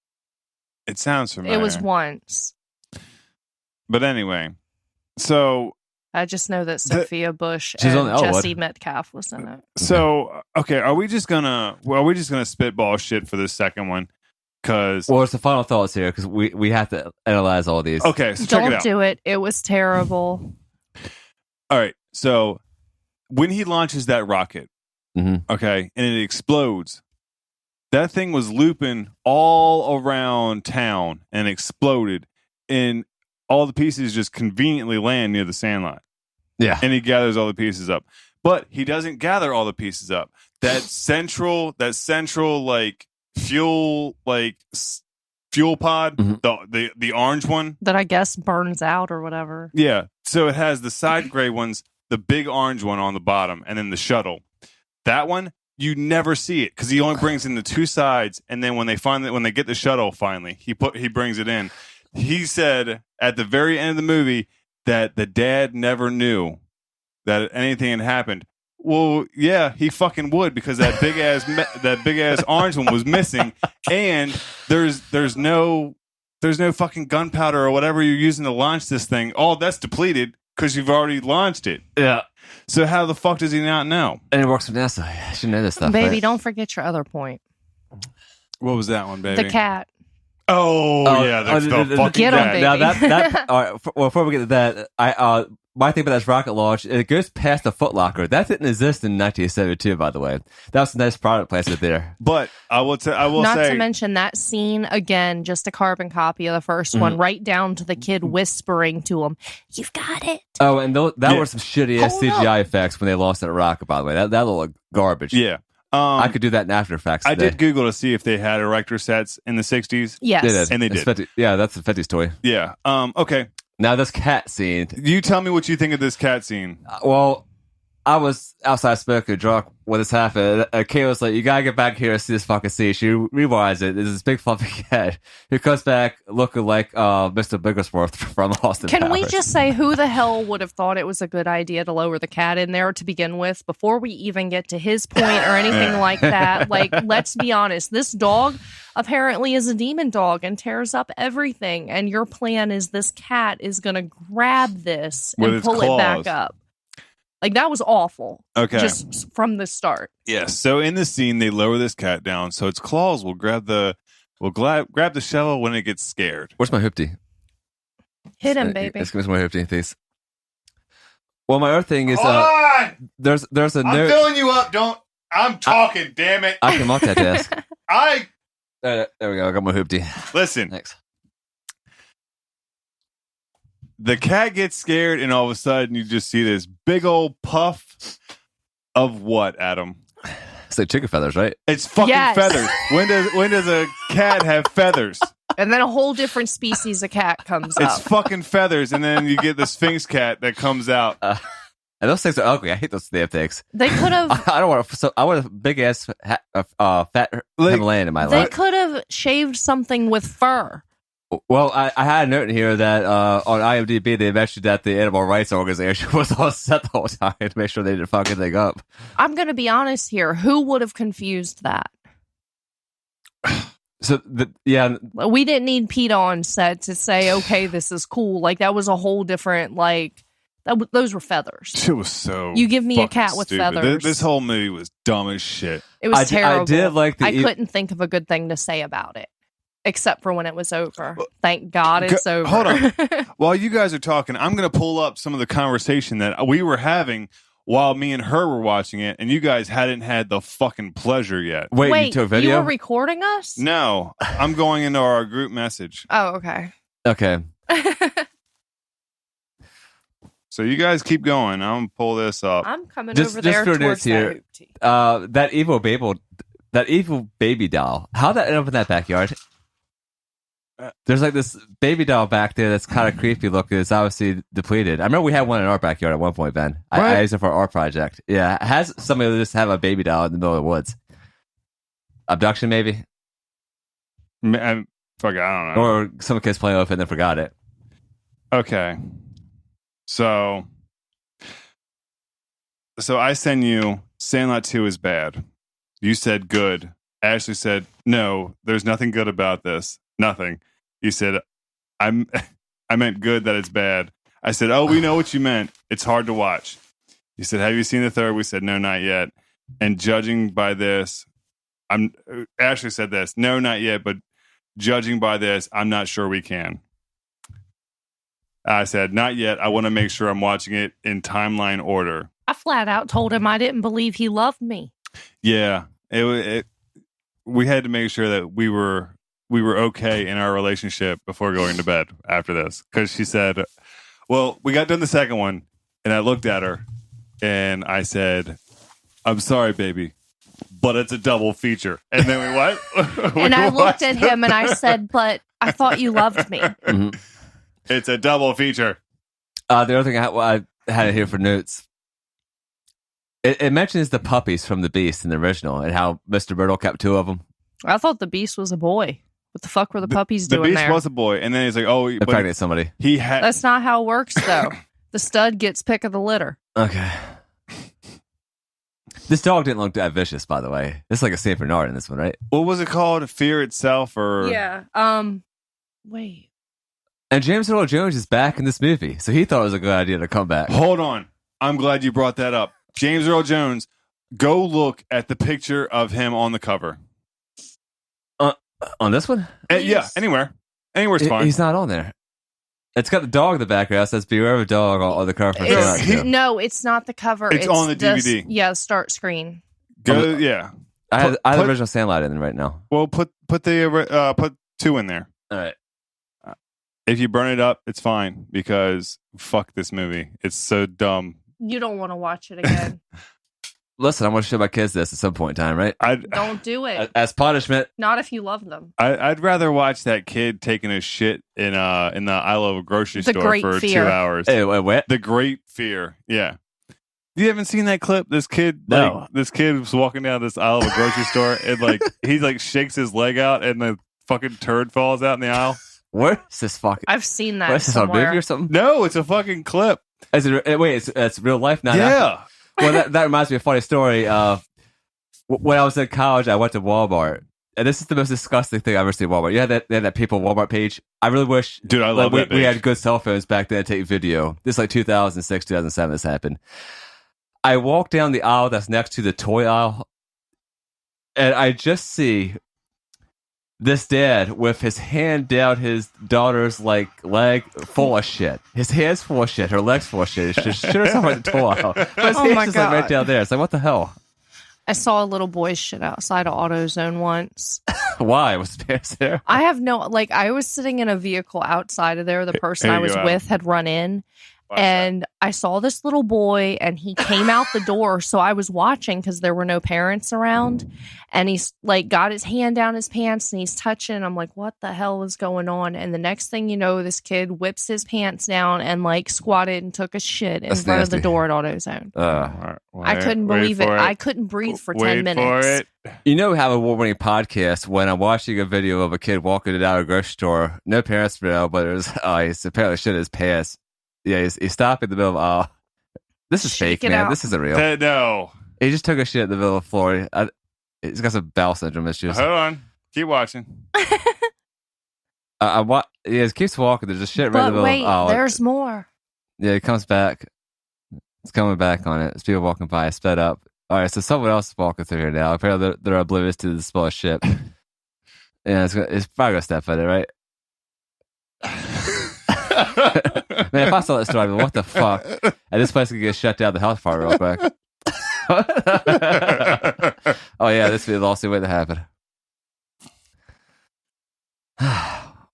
It sounds familiar. It was once. But anyway, so I just know that Sophia Bush and Jesse Metcalf was in it. So, okay, are we just gonna spitball shit for this second one? Because it's the final thoughts here because we have to analyze all these. Okay, so check it out. Don't do it. It was terrible. All right, so when he launches that rocket, okay, and it explodes, that thing was looping all around town and exploded, and all the pieces just conveniently land near the Sandlot. Yeah. And he gathers all the pieces up. But he doesn't gather all the pieces up. That central like fuel pod, the orange one that I guess burns out or whatever. Yeah. So it has the side gray ones, the big orange one on the bottom, and then the shuttle. That one, you never see it because he only brings in the 2 sides, and then when they get the shuttle finally, he brings it in. He said at the very end of the movie that the dad never knew that anything had happened. Well, yeah, he fucking would because that big ass orange one was missing, and there's no fucking gunpowder or whatever you're using to launch this thing. All that's depleted because you've already launched it. Yeah. So how the fuck does he not know? And it works for NASA. I should know this stuff. Baby, right? Don't forget your other point. What was that one, baby? The cat. Oh yeah, the fucking get him, baby. Now that all right. Before we get to that, my thing about that rocket launch, it goes past the Foot Locker. That didn't exist in 1972, by the way. That was a nice product placement there. But I will say, not to mention that scene again, just a carbon copy of the first one, right down to the kid whispering to him, "You've got it." Oh, and that were some shitty ass CGI effects when they lost that rocket. By the way, that looked like garbage. Yeah. I could do that in After Effects. I did Google to see if they had erector sets in the 60s. Yes. And they did. 50, yeah, that's a 50s toy. Yeah. Okay. Now, this cat scene. You tell me what you think of this cat scene. Well, I was outside smoking drunk when this happened. Kayla was like, "You gotta get back here and see this fucking scene." She rewinds it. There's this big fluffy cat who comes back looking like Mr. Bigglesworth from Austin Can Powers. we just say who the hell would have thought it was a good idea to lower the cat in there to begin with before we even get to his point or anything like that? Like, let's be honest. This dog apparently is a demon dog and tears up everything. And your plan is this cat is going to grab this and pull it back up. Like, that was awful. Okay. Just from the start. Yes. So in the scene, they lower this cat down, so its claws will grab the shovel when it gets scared. Where's my hoopty? Hit him, baby. Let's give me my hoopty, please. Well, my other thing is, there's a I'm note. filling you up. I'm talking. Damn it. I can multitask. There we go. I got my hoopty. Listen. Thanks. The cat gets scared, and all of a sudden, you just see this big old puff of what, Adam? It's like chicken feathers, right? It's fucking feathers. When does a cat have feathers? And then a whole different species of cat comes up. It's fucking feathers, and then you get the Sphinx cat that comes out. And those things are ugly. I hate those damn things. They could have. I don't want. I want a big ass fat Himalayan in my life. They could have shaved something with fur. Well, I had a note in here that on IMDb they mentioned that the animal rights organization was on set the whole time to make sure they didn't fuck anything up. I'm going to be honest here. Who would have confused that? So, we didn't need PETA on set to say, "Okay, this is cool." Like, that was a whole different, like, those were feathers. It was so. You give me a cat with stupid. feathers. This whole movie was dumb as shit. It was terrible. I did like I couldn't think of a good thing to say about it. Except for when it was over. Thank God it's over. Hold on. While you guys are talking, I'm going to pull up some of the conversation that we were having while me and her were watching it, and you guys hadn't had the fucking pleasure yet. Wait, you took video? You were recording us? No. I'm going into our group message. Oh, okay. Okay. So you guys keep going. I'm going to pull this up. I'm coming over there towards here. That evil baby doll. How'd that end up in that backyard? There's like this baby doll back there that's kind of creepy looking. It's obviously depleted. I remember we had one in our backyard at one point, Ben. I used it for our project. Yeah. Has somebody just have a baby doll in the middle of the woods? Abduction, maybe? I don't know. Or some kids playing with it and then forgot it. Okay. So I send you Sandlot 2 is bad. You said good. Ashley said, no, there's nothing good about this. Nothing. You said, I meant good that it's bad. I said, oh, we know what you meant. It's hard to watch. You said, have you seen the third? We said, no, not yet. And judging by this, Ashley said this, no, not yet, but judging by this, I'm not sure we can. I said, not yet. I want to make sure I'm watching it in timeline order. I flat out told him I didn't believe he loved me. Yeah. We had to make sure that we were okay in our relationship before going to bed after this. Because she said, well, we got done the second one, and I looked at her, and I said, I'm sorry, baby, but it's a double feature. And then we what? And I looked at him, and I said, but I thought you loved me. Mm-hmm. It's a double feature. The other thing I had it here for notes. It mentions the puppies from the Beast in the original and how Mr. Myrtle kept two of them. I thought the Beast was a boy. What the fuck were the puppies doing there? The Beast was a boy, and then he's like, oh, but pregnant somebody. That's not how it works, though. The stud gets pick of the litter. Okay. This dog didn't look that vicious, by the way. This is like a Saint Bernard in this one, right? What was it called? Fear Itself, or yeah. Wait. And James Earl Jones is back in this movie, so he thought it was a good idea to come back. Hold on. I'm glad you brought that up. James Earl Jones, go look at the picture of him on the cover. On this one? Yeah, anywhere. Anywhere's fine. He's not on there. It's got the dog in the background. It says "Beware of a dog" on the cover. No, it's not the cover. It's on the DVD. Start screen. Yeah. I have the original Sandlot in right now. Well, put 2 in there. All right. If you burn it up, it's fine because fuck this movie. It's so dumb. You don't want to watch it again. Listen, I'm going to show my kids this at some point in time, right? Don't do it. As punishment. Not if you love them. I'd rather watch that kid taking a shit in the I Love a Grocery Store for Fear. 2 hours. Hey, what? The Great Fear. Yeah. You haven't seen that clip? This kid, no. This kid was walking down this aisle of a grocery store and he shakes his leg out and the fucking turd falls out in the aisle. Where is this fucking? I've seen that. What, is this on a movie or something? No, it's a fucking clip. Is it? Wait, it's real life now. Yeah. Well, that reminds me of a funny story. When I was in college, I went to Walmart, and this is the most disgusting thing I've ever seen at Walmart. They had that people Walmart page. I really wish, dude, I love that page. We had good cell phones back then to take video. This is like 2006, 2007. This happened. I walk down the aisle that's next to the toy aisle, and I just see this dad with his hand down his daughter's leg full of shit. His hand's full of shit. Her leg's full of shit. It's just shit herself at the toy aisle. But his hand's just right down there. It's like, what the hell? I saw a little boy shit outside of AutoZone once. Why? Was his parents there? I have no... I was sitting in a vehicle outside of there. The person I was with had run in. And I saw this little boy, and he came out the door. So I was watching because there were no parents around. And he's got his hand down his pants, and he's touching. I'm like, what the hell is going on? And the next thing you know, this kid whips his pants down and squatted and took a shit in front of the door at AutoZone. I couldn't believe it. I couldn't breathe for 10 minutes. You know, we have a award-winning podcast when I'm watching a video of a kid walking it out of a grocery store. No parents around, but it was he's apparently shit his pants. Yeah, he stopped in the middle of, this is fake, man. This isn't real. No. He just took a shit in the middle of the floor. He's got some bowel syndrome issues. Hold on. Keep watching. He keeps walking. There's just shit right in the middle of the there's more. Yeah, he comes back. It's coming back on it. It's people walking by. I sped up. All right, so someone else is walking through here now. Apparently, they're oblivious to the small shit. Yeah, it's probably going to step at it, right? Man, if I saw that story, I'd be, what the fuck? And this place could get shut down the health department real quick. Oh yeah, this would be the lawsuit waiting to happen.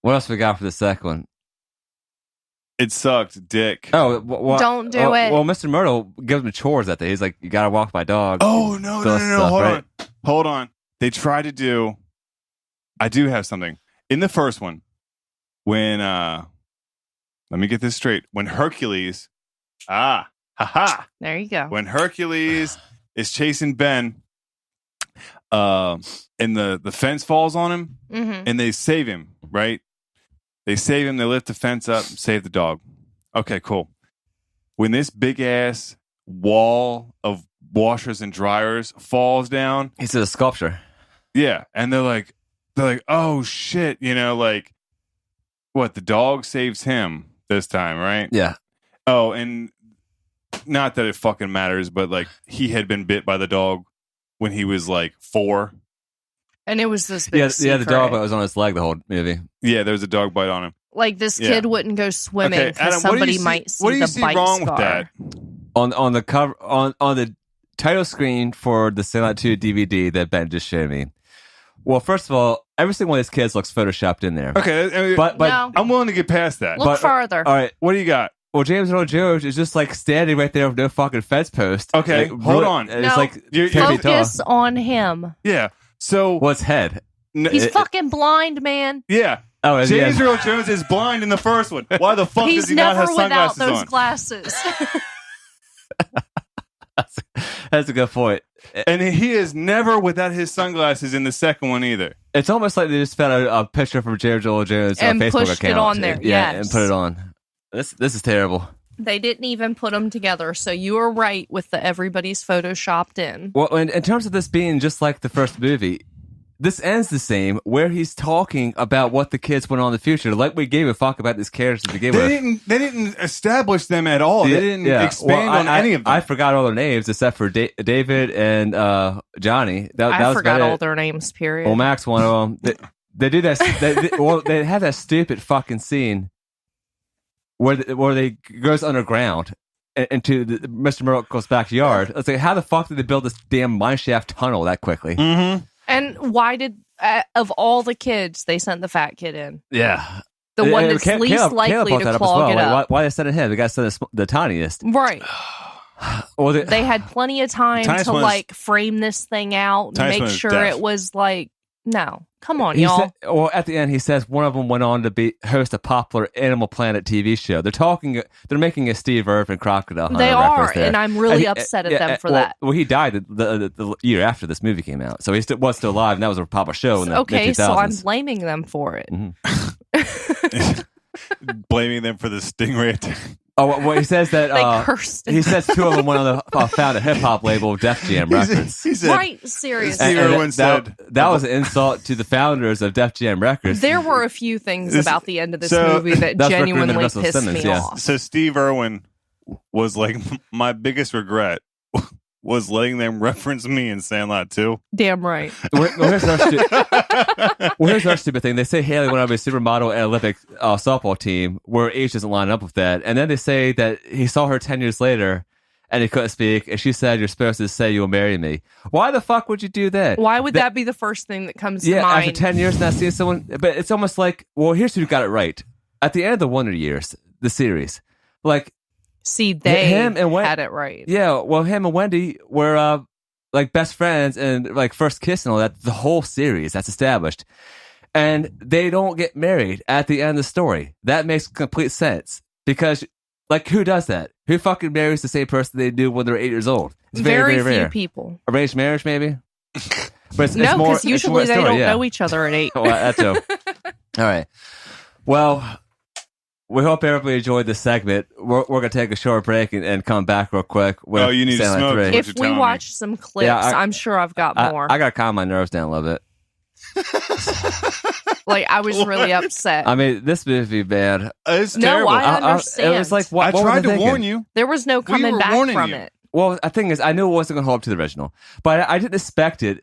What else we got for the second one? It sucked, dick. Oh, don't do it. Well, Mr. Myrtle gives him chores that day. He's like, you gotta walk my dog. Oh no! Hold on. They try to do. I do have something in the first one when let me get this straight. When Hercules, there you go. When Hercules is chasing Ben, and the fence falls on him, and they save him, right? They save him. They lift the fence up, save the dog. Okay, cool. When this big ass wall of washers and dryers falls down, he's a sculpture. Yeah, and they're like, oh shit, what? The dog saves him this time, right? Yeah. Oh, and not that it fucking matters, but he had been bit by the dog when he was 4. And it was this big secret. Yeah, the dog bite was on his leg the whole movie. Yeah, there was a dog bite on him. This kid wouldn't go swimming because somebody might see the bite scar. What do you see wrong with that? On the cover, on the title screen for the Sandlot 2 DVD that Ben just showed me. Well, first of all, every single one of these kids looks photoshopped in there. Okay, but no. I'm willing to get past that. Look further. All right, what do you got? Well, James Earl Jones is just standing right there with no fucking fence post. Okay, hold on. It's focus on him. Yeah. So what's head? He's fucking blind, man. Yeah. Oh, James Earl Jones is blind in the first one. Why the fuck does he not have sunglasses on? He's never without those glasses. That's a good point. And he is never without his sunglasses in the second one either. It's almost like they just found a picture from James Earl Jones' and Facebook pushed account. It on there. Yeah, yes. and put it on. This is terrible. They didn't even put them together, so you were right with the everybody's photoshopped in. Well, in terms of this being just like the first movie, this ends the same, where he's talking about what the kids went on in the future. Like we gave a fuck about these characters to begin with. They didn't establish them at all. They didn't expand on any of them. I forgot all their names except for David and Johnny. I forgot all their names, period. Well, Max, one of them. They do that. They have that stupid fucking scene where they goes underground into Mr. Miracle's backyard. It's like, how the fuck did they build this damn mineshaft tunnel that quickly? Mm-hmm. And why did, of all the kids, they sent the fat kid in? Yeah. The one that's least likely Caleb to clog it up. Why they sent him? The guy said the tiniest. Right. Well, they had plenty of time to like frame this thing out and make sure it was like, no, come on, y'all. Well, at the end, he says one of them went on to host a popular Animal Planet TV show. They're making a Steve Irwin crocodile hunter. They are, and I'm really upset at them for that. Well, he died the year after this movie came out, so he was still alive, and that was a popular show in the mid-2000s. So I'm blaming them for it. Mm-hmm. Blaming them for the stingray attack. Oh, well, he says that they cursed. He says two of them went on the found a hip hop label, Def Jam Records. He said, right, seriously. Steve Irwin said that was an insult to the founders of Def Jam Records. There were a few things about the end of this movie that genuinely pissed me off. So Steve Irwin was like, my biggest regret was letting them reference me in Sandlot 2. Damn right. Here's our stupid thing. They say Haley went on a supermodel at Olympic softball team where age doesn't line up with that. And then they say that he saw her 10 years later and he couldn't speak. And she said, you're supposed to say you'll marry me. Why the fuck would you do that? Why would that be the first thing that comes to mind? Yeah, after 10 years not seeing someone. But it's almost like, well, here's who got it right. At the end of the Wonder Years, the series, like, see, they had it right. Yeah, well, him and Wendy were like best friends and like first kiss and all that. The whole series that's established, and they don't get married at the end of the story. That makes complete sense because, like, who does that? Who fucking marries the same person they do when they're 8 years old? It's very, very few rare. people. Arranged marriage, maybe. But no, because usually they don't know each other at 8. Well, that's true. All right. Well. We hope everybody enjoyed this segment. We're going to take a short break and come back real quick. With you need to smoke. If we watch some clips, I'm sure I've got more. I got to calm my nerves down a little bit. Like, I was really upset. I mean, this movie, man. It's terrible. I understand. It was like, what I tried to warn you. There was no coming back from it. Well, the thing is, I knew it wasn't going to hold up to the original, but I didn't expect it.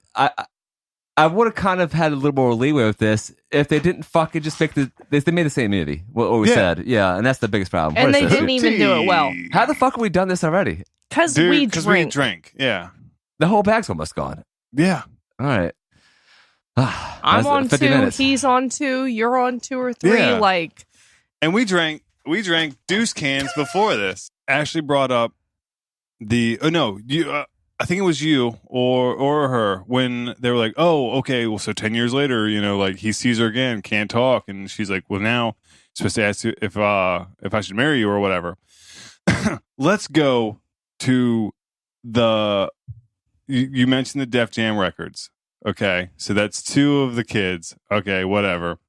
I would have kind of had a little more leeway with this if they didn't fucking just make they made the same movie. What we said, yeah, and that's the biggest problem. And they didn't even do it well. How the fuck have we done this already? Because we drink. Yeah, the whole bag's almost gone. Yeah. All right. I'm on 2. Minutes. He's on 2. You're on 2 or 3. Yeah. Like, and we drank Deuce cans before this. Ashley brought up I think it was you or her when they were like, oh, okay, well, so 10 years later, like he sees her again, can't talk. And she's like, well, now supposed to ask you if I should marry you or whatever. Let's go to you mentioned the Def Jam records. Okay. So that's 2 of the kids. Okay. Whatever.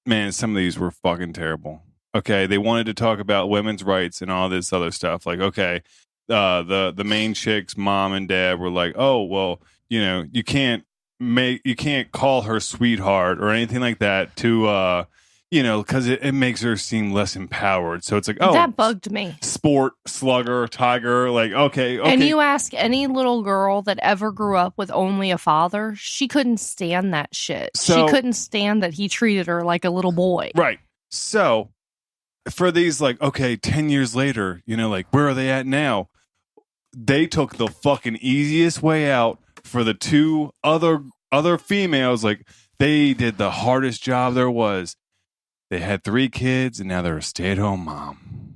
Man, some of these were fucking terrible. Okay. They wanted to talk about women's rights and all this other stuff. Like, okay. The main chick's mom and dad were like, oh, well, you can't call her sweetheart or anything like that to because it makes her seem less empowered. So it's like, oh, that bugged me. Sport, slugger, tiger, like, okay. And you ask any little girl that ever grew up with only a father, she couldn't stand that shit. She couldn't stand that he treated her like a little boy. Right. So for these, like, okay, 10 years later, like, where are they at now? They took the fucking easiest way out for the 2 other females. Like, they did the hardest job there was. They had 3 kids, and now they're a stay-at-home mom.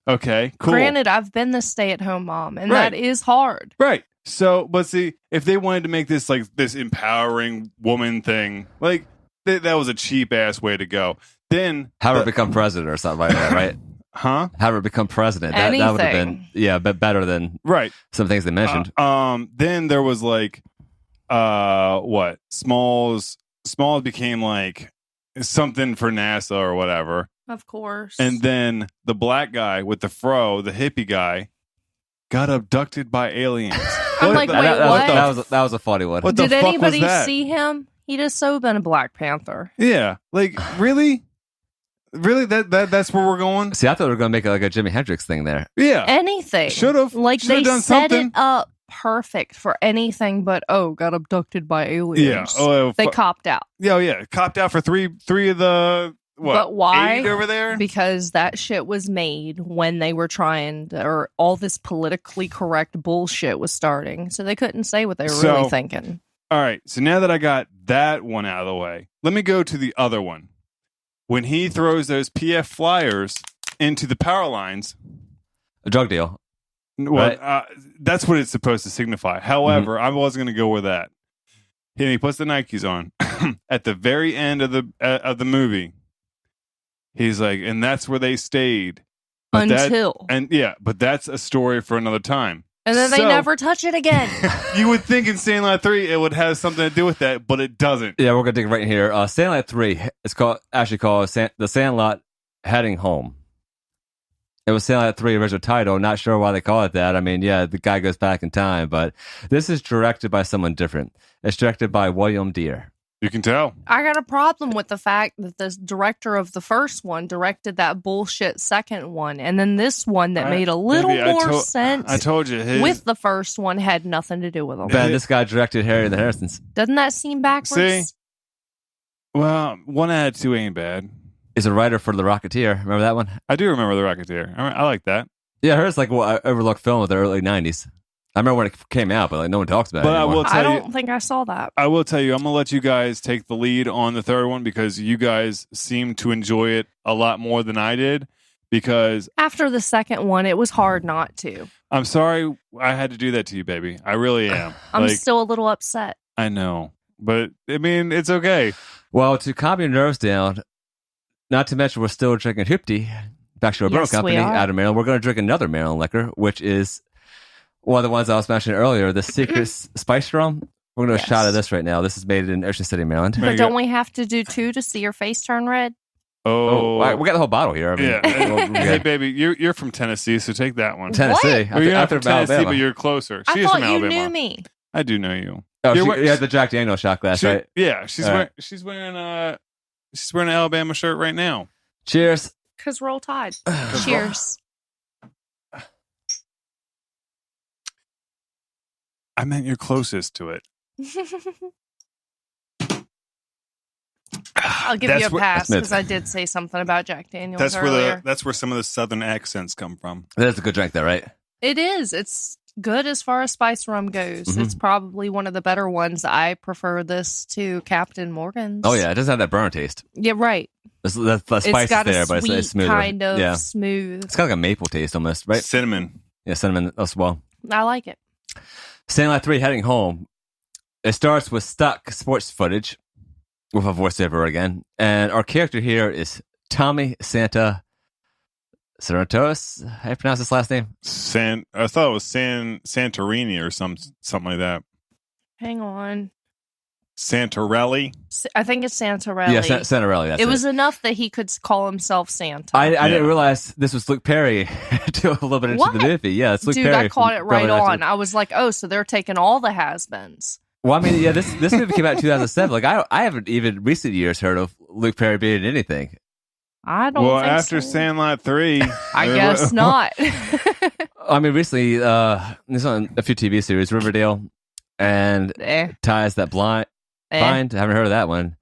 Okay, cool. Granted, I've been the stay-at-home mom, and that is hard. Right. So, but see, if they wanted to make this like this empowering woman thing, like that was a cheap-ass way to go. Then have her become president or something like that, right? Huh? Have her become president. That would have been but better than some things they mentioned. Then there was like what? Smalls became like something for NASA or whatever. Of course. And then the black guy with the fro, the hippie guy, got abducted by aliens. I'm like, wait, what? That was a funny one. What the Did fuck anybody was that? see him? He'd have so been a Black Panther. Yeah. Like, really? Really? That's where we're going? See, I thought we were going to make like a Jimi Hendrix thing there. Yeah. Anything. Should have. Like, they done set something. it up perfect for anything but, got abducted by aliens. Yeah. They copped out. Yeah. Copped out for three of the But why? 8 over there? Because that shit was made when they were trying to, or all this politically correct bullshit was starting. So they couldn't say what they were really thinking. All right. So now that I got that one out of the way, let me go to the other one. When he throws those PF flyers into the power lines. A drug deal. Well, right? That's what it's supposed to signify. However, I wasn't going to go with that. And he puts the Nikes on at the very end of the movie. He's like, and that's where they stayed. But but that's a story for another time. And then they never touch it again. You would think in Sandlot 3 it would have something to do with that, but it doesn't. Yeah, we're going to dig right in here. Sandlot 3 is called The Sandlot Heading Home. It was Sandlot 3 original title. Not sure why they call it that. I mean, yeah, the guy goes back in time, but this is directed by someone different. It's directed by William Deere. You can tell. I got a problem with the fact that the director of the first one directed that bullshit second one, and then this one that made a little more sense. I told you. With the first one had nothing to do with them. Ben, this guy directed Harry and the Harrisons. Doesn't that seem backwards? See? Well, 1 out of 2 ain't bad. He's a writer for The Rocketeer. Remember that one? I do remember The Rocketeer. I like that. Yeah, I heard it's like an overlooked film of the early 90s. I remember when it came out, but like no one talks about it anymore. I don't think I saw that. I will tell you, I'm going to let you guys take the lead on the third one because you guys seem to enjoy it a lot more than I did. Because after the second one, it was hard not to. I'm sorry I had to do that to you, baby. I really am. I'm still a little upset. I know. But, I mean, it's okay. Well, to calm your nerves down, not to mention we're still drinking Hoopty, Backshore Bourbon Company out of Maryland. We're going to drink another Maryland liquor, which is one of the ones I was mentioning earlier, the Secret Spice Rum. We're going to do a shot of this right now. This is made in Ocean City, Maryland. But don't we have to do 2 to see your face turn red? Oh, we got the whole bottle here. I mean, yeah. Hey, baby, you're from Tennessee, so take that one. Tennessee? Well, you're not from Tennessee, but you're closer. She is from Alabama. I thought you knew me. I do know you. Oh, you had the Jack Daniel shot glass, right? Yeah, she's wearing an Alabama shirt right now. Cheers. Because Roll Tide. Cheers. I meant you're closest to it. I'll give you a pass because I did say something about Jack Daniels earlier. That's where some of the southern accents come from. That's a good drink, though, right? It is. It's good as far as spice rum goes. Mm-hmm. It's probably one of the better ones. I prefer this to Captain Morgan's. Oh yeah, it doesn't have that burn taste. Yeah, right. The spice is there, but it's smoother. Kind of smooth. It's kind of like a maple taste almost, right? Cinnamon. Yeah, cinnamon as well. I like it. Sandlot 3 Heading Home. It starts with stock sports footage with a voiceover again. And our character here is Tommy Santa Sorrentos. How do you pronounce his last name? I thought it was Santorini or something like that. Hang on. Santarelli? I think it's Santarelli. Yeah, Santarelli. That's it was enough that he could call himself Santa. I didn't realize this was Luke Perry until a little bit into the movie. Yeah, it's Luke Perry. Dude, I caught it right on. I was like, oh, so they're taking all the has-beens. Well, I mean, yeah, this movie came out in 2007. Like, I haven't even recent years heard of Luke Perry being in anything. I don't Well, think after so. Sandlot 3... I guess not. I mean, recently, there's on a few TV series, Riverdale and Ties That Bind. I haven't heard of that one.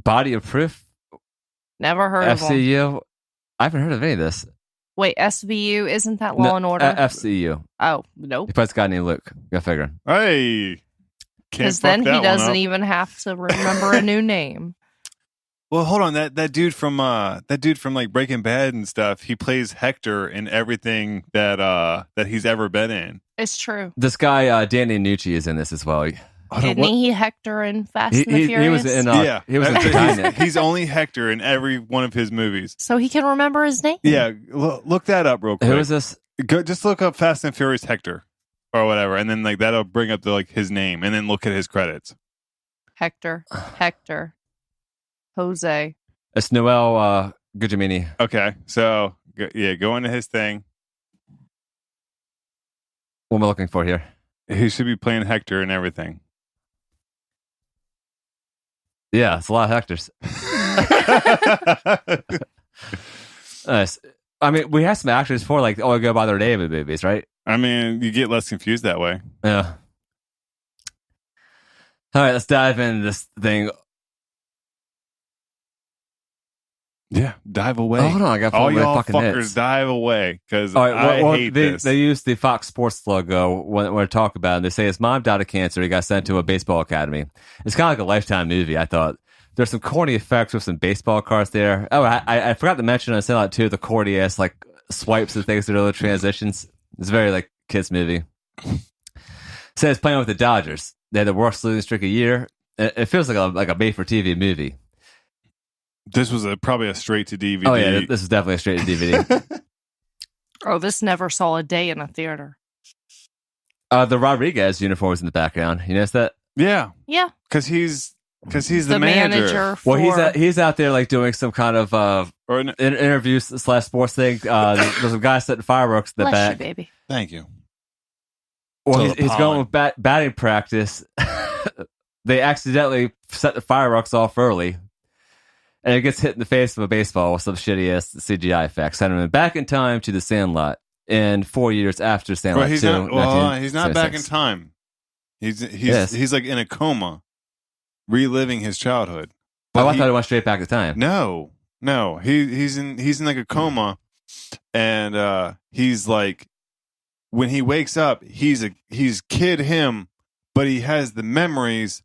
Body of Proof. Never heard of them. FCU. I haven't heard of any of this. Wait, SVU? Isn't that Law and Order? FCU. Oh, nope. He plays a guy named Luke. Go figure. Hey. Because then he doesn't even have to remember a new name. Well, hold on. That dude from like Breaking Bad and stuff, he plays Hector in everything that he's ever been in. It's true. This guy, Danny Nucci, is in this as well. Didn't he Hector in Fast and the Furious? He was in, he was in Tennant. He's only Hector in every one of his movies. So he can remember his name? Yeah, look that up real quick. Who is this? Just look up Fast and Furious Hector or whatever, and then like that'll bring up his name, and then look at his credits. Hector. Jose. It's Noel Guglielmini. Okay, so go into his thing. What am I looking for here? He should be playing Hector and everything. Yeah, it's a lot of Hectors. Nice. I mean, we have some actors for like, go by their name in movies, right? I mean, you get less confused that way. Yeah. All right, let's dive into this thing. Yeah, dive away. Oh, hold on, I got all my y'all fucking fuckers hits. dive away because I hate this. They use the Fox Sports logo when I talk about it. And they say his mom died of cancer. He got sent to a baseball academy. It's kind of like a Lifetime movie. I thought there's some corny effects with some baseball cards there. Oh, I forgot to mention on Sandlot too the corny ass like swipes and things that are the transitions. It's very like kids movie. Says playing with the Dodgers. They had the worst losing streak a year. It feels like a made for TV movie. This was probably a straight to DVD. Oh yeah, this is definitely a straight to DVD. Oh, this never saw a day in a theater. The Rodriguez uniform is in the background. You notice that? Yeah, Yeah, because he's the manager. for... Well, he's out there like doing some kind of Or an, interview / sports thing. There's some guy setting fireworks in the Bless back. you, baby. thank you. Well, So he's going with batting practice. They accidentally set the fireworks off early. And it gets hit in the face of a baseball with some shitty ass CGI effects. Sending him back in time to the Sandlot. And 4 years after Sandlot Well, he's 2, he's not back in time. He's like in a coma, reliving his childhood. Oh, I thought he went straight back to time. No. He's in like a coma, and he's like, when he wakes up, he's kid him, but he has the memories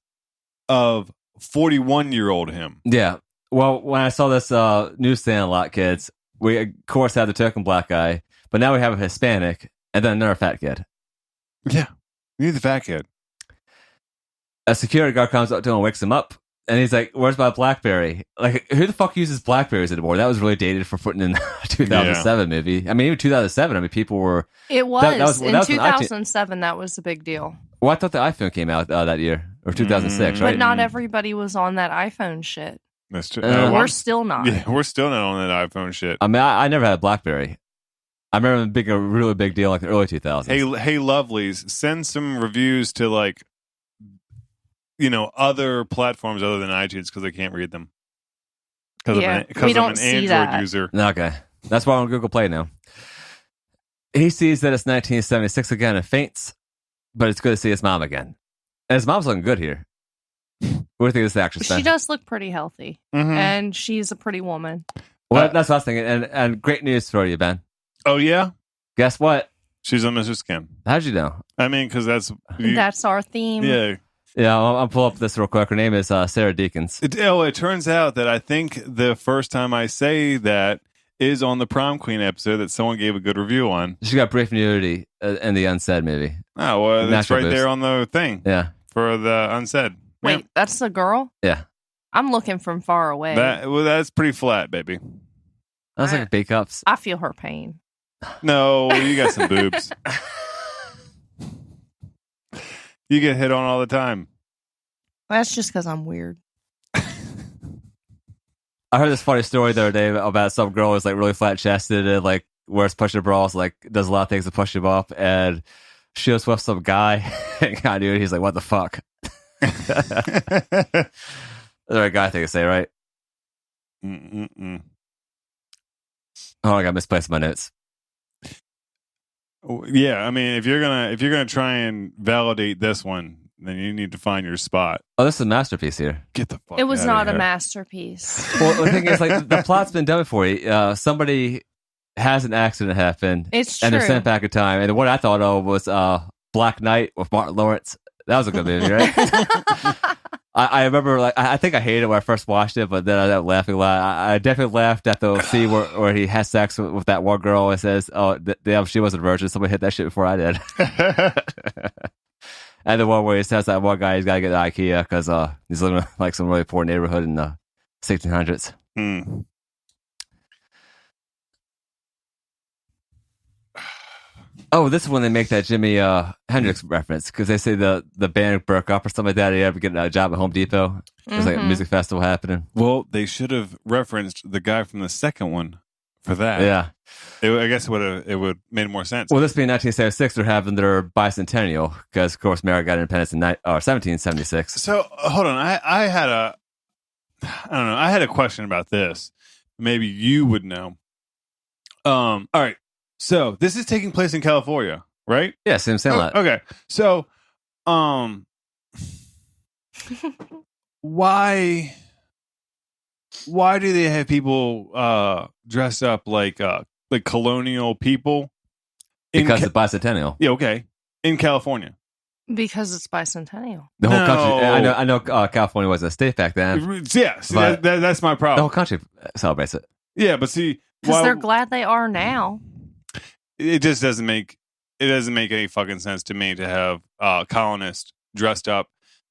of 41-year-old him. Yeah. Well, when I saw this new Sandlot kids, we of course had the token black guy, but now we have a Hispanic and then another fat kid. Yeah, you need the fat kid. A security guard comes up to him and wakes him up, and he's like, "Where's my BlackBerry? Like, who the fuck uses BlackBerries anymore?" That was really dated for putting in a 2007 movie. I mean, even 2007. I mean, people were. It was, that was in 2007. That was a big deal. Well, I thought the iPhone came out that year or 2006, right? But not everybody was on that iPhone shit. That's true. We're still not. Yeah, we're still not on that iPhone shit. I mean, I never had a BlackBerry. I remember it being a really big deal like the early 2000s. Hey, lovelies, send some reviews to like, other platforms other than iTunes because I can't read them. Because I'm an Android user. Okay, that's why I'm on Google Play now. He sees that it's 1976 again and faints, but it's good to see his mom again. And his mom's looking good here. What do you think of this actress? She does look pretty healthy, and she's a pretty woman. Well, that's what I was thinking. And great news for you, Ben. Oh yeah, guess what? She's on Mr. Skin. How'd you know? I mean, because that's our theme. Yeah. I'll pull up this real quick. Her name is Sarah Deakins. It turns out that I think the first time I say that is on the Prom Queen episode that someone gave a good review on. She got brief nudity in the Unsaid movie. Oh, well, that's right there on the thing. Yeah. For the Unsaid. Wait, that's the girl? Yeah. I'm looking from far away. That's pretty flat, baby. That's like bake ups. I feel her pain. No, you got some boobs. You get hit on all the time. That's just because I'm weird. I heard this funny story the other day about some girl who's like really flat chested and like wears push-up bras, like does a lot of things to push him up, and she was with some guy and kind of dude, he's like, "What the fuck?" That's the right guy thing to say, right? Mm-mm-mm. Oh, I got misplaced my notes. Yeah, I mean, if you're gonna try and validate this one, then you need to find your spot. Oh, this is a masterpiece here. Get the fuck. It was not a masterpiece. Well, the thing is, like, the plot's been done for you. Somebody has an accident happen. It's true. And they're sent back in time. And what I thought of was Black Knight with Martin Lawrence. That was a good movie, right? I remember, like, I think I hated it when I first watched it, but then I ended up laughing a lot. I definitely laughed at the scene where he has sex with that one girl and says, "Oh, damn, she wasn't a virgin. Somebody hit that shit before I did." And the one where he says that one guy, he's got to get to IKEA because he's living in like some really poor neighborhood in the 1600s. Oh, this is when they make that Jimi Hendrix reference because they say the band broke up or something like that. He ever get a job at Home Depot? There's like a music festival happening. Well, they should have referenced the guy from the second one for that. Yeah, I guess it would made more sense. Well, this being 1976, they're having their bicentennial because, of course, America got independence in 1776. So hold on, I had a question about this. Maybe you would know. All right. So this is taking place in California, right? Yeah, same that. Okay. So, why why do they have people dressed up like colonial people? Because it's bicentennial. Yeah, okay. In California. Because it's bicentennial. The whole country. I know. California wasn't a state back then. Yeah, see, that's my problem. The whole country celebrates it. Yeah, but see, because they're glad they are now. It just doesn't make any fucking sense to me to have colonists dressed up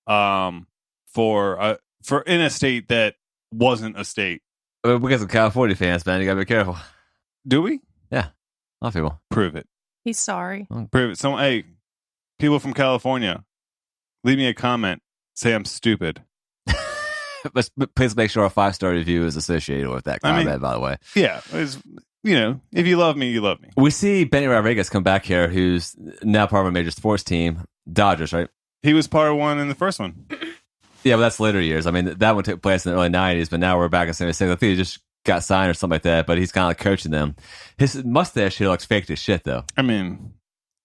for in a state that wasn't a state. Because of California fans, man, you gotta be careful. Do we? Yeah, a lot of people. Prove it. He's sorry. Prove it. Hey, people from California, leave me a comment. Say I'm stupid. But please make sure a 5-star review is associated with that comment, by the way. Yeah. If you love me, you love me. We see Benny Rodriguez come back here, who's now part of a major sports team, Dodgers, right? He was part of one in the first one. Yeah, but that's later years. I mean, that one took place in the early 90s, but now we're back in 76. I think he just got signed or something like that, but he's kind of like coaching them. His mustache here looks fake as shit, though. I mean,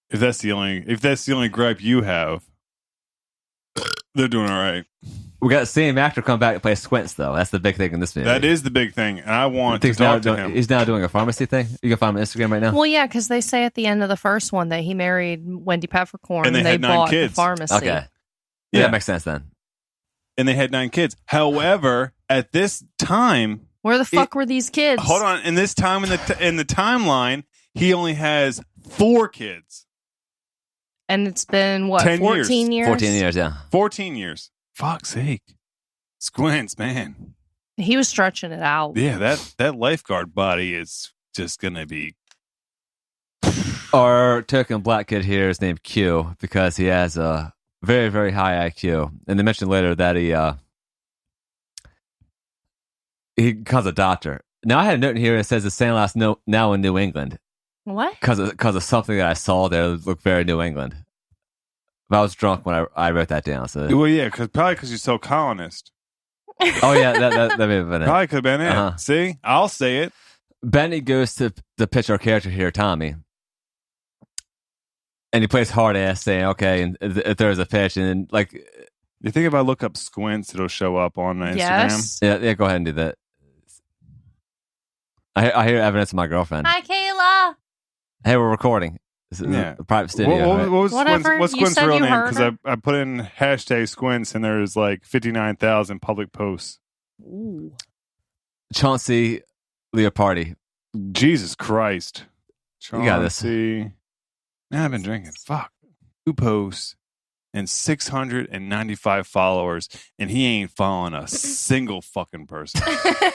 if that's the only gripe you have, they're doing all right. We got the same actor come back and play Squints, though. That's the big thing in this movie. That is the big thing, and I want to talk to him. He's now doing a pharmacy thing. You can find him on Instagram right now. Well, yeah, because they say at the end of the first one that he married Wendy Peppercorn, and they had 9 bought kids. The pharmacy. Okay, yeah, that makes sense then. And they had 9 kids. However, at this time, where the fuck were these kids? Hold on. In this time in the timeline, he only has 4 kids. And it's been, what, 14 years? 14 years, yeah. 14 years. Fuck's sake. Squints, man. He was stretching it out. Yeah, that lifeguard body is just going to be... Our token black kid here is named Q because he has a very, very high IQ. And they mentioned later that he becomes a doctor. Now, I had a note in here that says the Sandlot's now in New England. What? Because of something that I saw there that looked very New England. But I was drunk when I wrote that down. So. Well, yeah, probably because you're so colonist. Oh, yeah, that may have been it. Probably could have been it. Uh-huh. See? I'll say it. Benny goes to pitch our character here, Tommy. And he plays hard ass, saying, okay, and if there's a pitch, and like... You think if I look up Squints, it'll show up on Instagram? Yes. Yeah, go ahead and do that. I hear evidence of my girlfriend. Hi, Kayla. Hey, we're recording. This is a private studio. What's Whatever. Squint's real name? Because I put in hashtag Squints and there's like 59,000 public posts. Ooh. Chauncey Leopardi. Jesus Christ. You got this. Man, I've been drinking. Fuck. 2 posts and 695 followers, and he ain't following a single fucking person.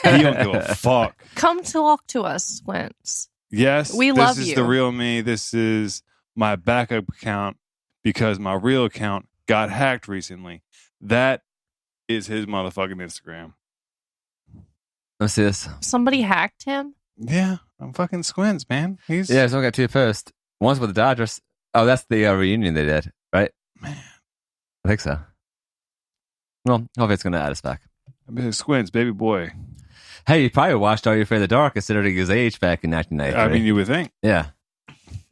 He don't give a fuck. Come talk to us, Squints. Yes, we love you. This is the real me. This is my backup account because my real account got hacked recently. That is his motherfucking Instagram. Let's see this. Somebody hacked him? Yeah, I'm fucking Squints, man. He's only got 2 posts. One's with the Dodgers. Oh, that's the reunion they did, right? Man. I think so. Well, hopefully it's going to add us back. Squints, baby boy. Hey, you probably watched Are You Afraid of the Dark considering his age back in 1993. I mean, you would think. Yeah.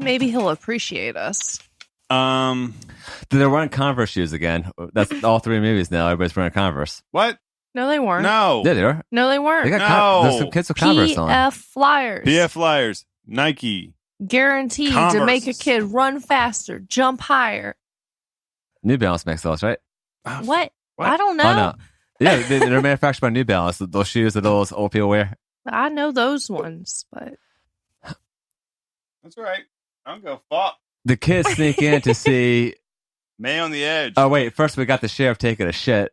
Maybe he'll appreciate us. They're wearing Converse shoes again. That's all 3 movies now. Everybody's wearing Converse. What? No, they weren't. No. Yeah, they were. No, they weren't. They got there's some kids with Converse on. PF Flyers. PF Flyers. Nike. Guaranteed Converse. to make a kid run faster, jump higher. New Balance makes those, right? What? I don't know. Oh, no. Yeah, they're manufactured by New Balance. Those shoes that those old people wear. I know those ones, but... That's right. I don't go fuck. The kids sneak in to see... May on the Edge. Oh, wait. First, we got the sheriff taking a shit.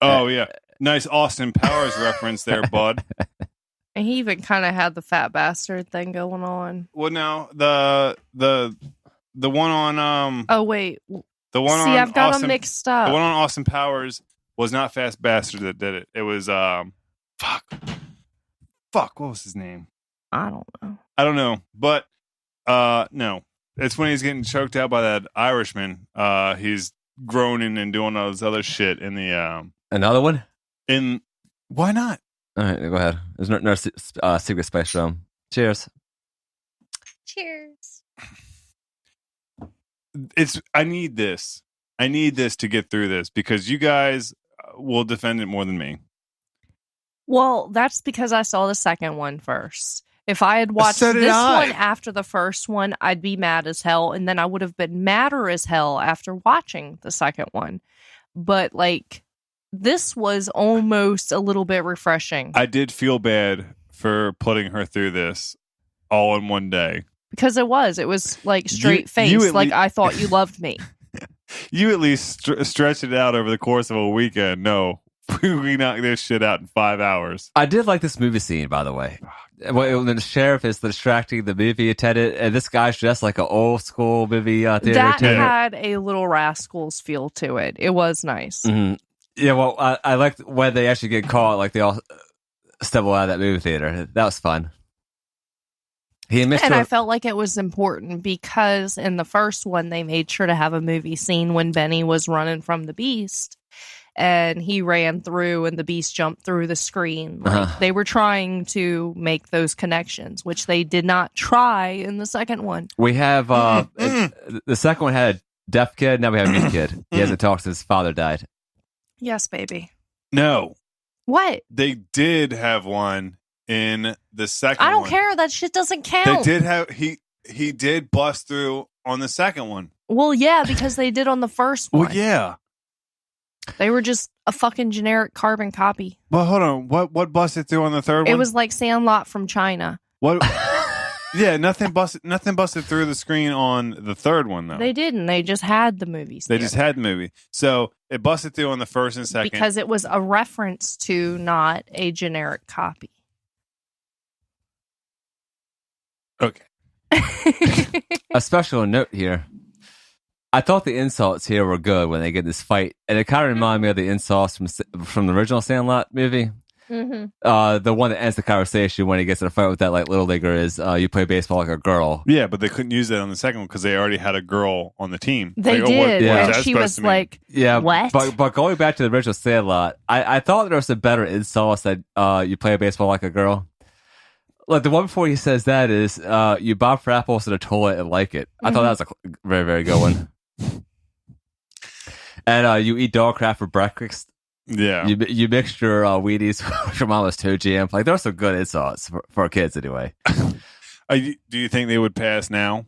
Oh, yeah. Nice Austin Powers reference there, bud. And he even kind of had the fat bastard thing going on. Well, now, the one on... Oh, wait. The one See, on I've got Austin, them mixed up. The one on Austin Powers was not Fast Bastard that did it. It was, Fuck, what was his name? I don't know. I don't know. But, no. It's when he's getting choked out by that Irishman. He's groaning and doing all this other shit in the, Another one? Why not? All right, go ahead. There's no secret spice rum. Cheers. Cheers. I need this. I need this to get through this because you guys will defend it more than me. Well, that's because I saw the second one first. If I had watched So did this I. one after the first one, I'd be mad as hell, and then I would have been madder as hell after watching the second one. But, like, this was almost a little bit refreshing. I did feel bad for putting her through this all in one day. Because it was like straight face, like I thought you loved me. You at least stretched it out over the course of a weekend. No, we knocked this shit out in 5 hours. I did like this movie scene, by the way. When the sheriff is distracting the movie attendant, and this guy's dressed like an old school movie theater that attendant. had a Little Rascals feel to it. It was nice. Mm-hmm. Yeah, well, I liked when they actually get caught, like they all stumble out of that movie theater. That was fun. I felt like it was important because in the first one, they made sure to have a movie scene when Benny was running from the beast. And he ran through and the beast jumped through the screen. Like, they were trying to make those connections, which they did not try in the second one. We have, the second one had a deaf kid, now we have a mute kid. He hasn't talked since his father died. Yes, baby. No. What? They did have one in the second one. I don't care. That shit doesn't count. They did have, he did bust through on the second one. Well, yeah, because they did on the first one. Well, yeah. They were just a fucking generic carbon copy. Well, hold on. What busted through on the third one? It was like Sandlot from China. What? Yeah, nothing busted through the screen on the third one, though. They didn't. They just had the movies. They just had the movie. So it busted through on the first and second. Because it was a reference to, not a generic copy. Okay. A special note here. I thought the insults here were good when they get this fight, and it kind of reminded me of the insults from the original Sandlot movie. Mm-hmm. The one that ends the conversation when he gets in a fight with that like little leaguer is, "You play baseball like a girl." Yeah, but they couldn't use that on the second one because they already had a girl on the team. They did, and she was like, "Yeah, what?" But going back to the original Sandlot, I thought there was some better insults that "You play baseball like a girl." Like the one before he says that is, "You bob for apples in a toilet and like it." I thought that was a very, very good one. And you eat dog crap for breakfast. Yeah. You mixed your Wheaties with your mama's toe jam. Like, there are some good insults for kids anyway. Do you think they would pass now?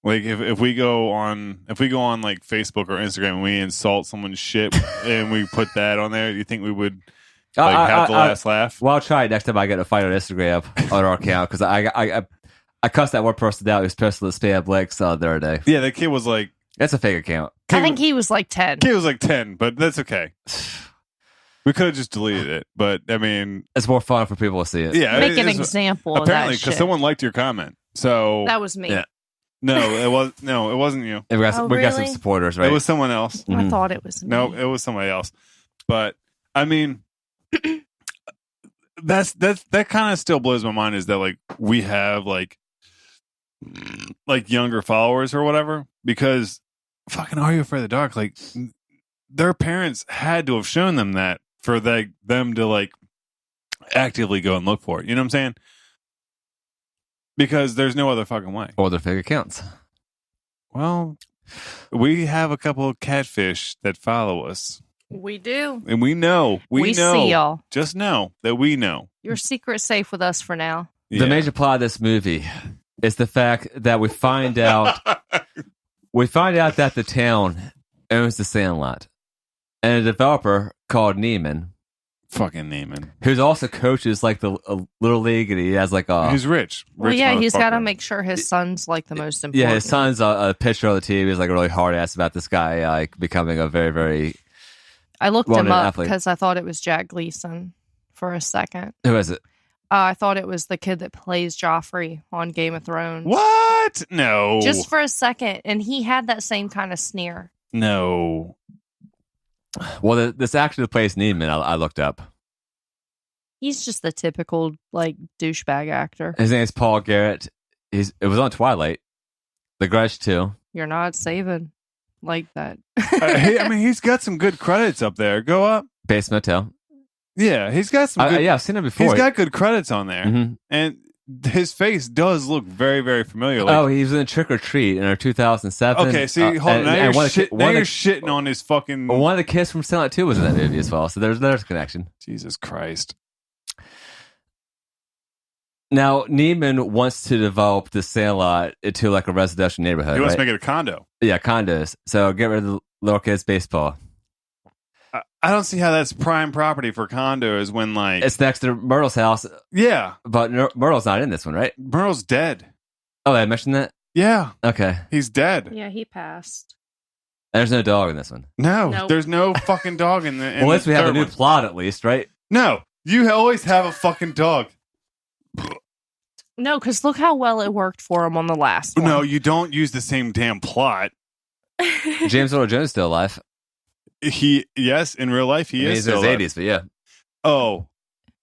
Like, if we go on like Facebook or Instagram and we insult someone's shit and we put that on there, you think we would have the last laugh? Well, I'll try it next time I get a fight on Instagram on our account, because I cussed that one person out who's posted the spam links the other day. Yeah, that kid was like... That's a fake account. I think he was like 10. Kid was like 10, but that's okay. We could have just deleted it, but I mean... It's more fun for people to see it. Yeah, make an example of that apparently, because someone liked your comment. So that was me. Yeah. No, it wasn't you. We got some supporters, right? It was someone else. I thought it was me. No, it was somebody else. But I mean, that kind of still blows my mind, is that like we have like younger followers or whatever, because fucking Are You Afraid of the Dark? Like, their parents had to have shown them that for them to like actively go and look for it. You know what I'm saying? Because there's no other fucking way. Or their fake accounts. Well, we have a couple of catfish that follow us. We do. And we know. We know. See y'all. Just know that we know. Your secret's safe with us for now. Yeah. The major plot of this movie is the fact that we find out that the town owns the Sandlot. And a developer called Neiman. Fucking Neiman. Who's also coaches like the Little League, and he has like a... He's rich. Well, yeah, he's got to make sure his son's like the most important. Yeah, his son's a pitcher on the team. He's like a really hard ass about this guy like becoming a very, very... I looked him up because I thought it was Jack Gleason for a second. Who is it? I thought it was the kid that plays Joffrey on Game of Thrones. What? No. Just for a second. And he had that same kind of sneer. No. Well, this actor that plays Neiman, I looked up. He's just the typical like douchebag actor. His name is Paul Garrett. It was on Twilight, The Grudge 2. You're not saving like that. I mean, he's got some good credits up there. Go up. Bates Motel. Yeah, he's got some good... yeah, I've seen him before. He's got good credits on there. Mm-hmm. And his face does look very, very familiar. Like, he was in Trick or Treat in our 2007. Okay, see, hold on. Now you're shitting on his fucking... One of the kids from Sandlot 2 was in that movie as well, so there's a connection. Jesus Christ. Now, Neiman wants to develop the Sandlot into like a residential neighborhood. He wants right? to make it a condo. Yeah, condos. So get rid of the little kids' baseball. I don't see how that's prime property for condos when like It's next to Myrtle's house, yeah, but Myrtle's not in this one, right? Myrtle's dead. Oh, I mentioned that? Yeah, Okay. he's dead. Yeah, he passed. There's no dog in this one. No, Nope. there's no fucking dog in the. Well, at least we have a new plot, at least, right? No, you always have a fucking dog. No, because look how well it worked for him on the last one. No, you don't use the same damn plot. James Earl Jones still alive. Yes, in real life he is He's in still his alive. 80s, but yeah. Oh,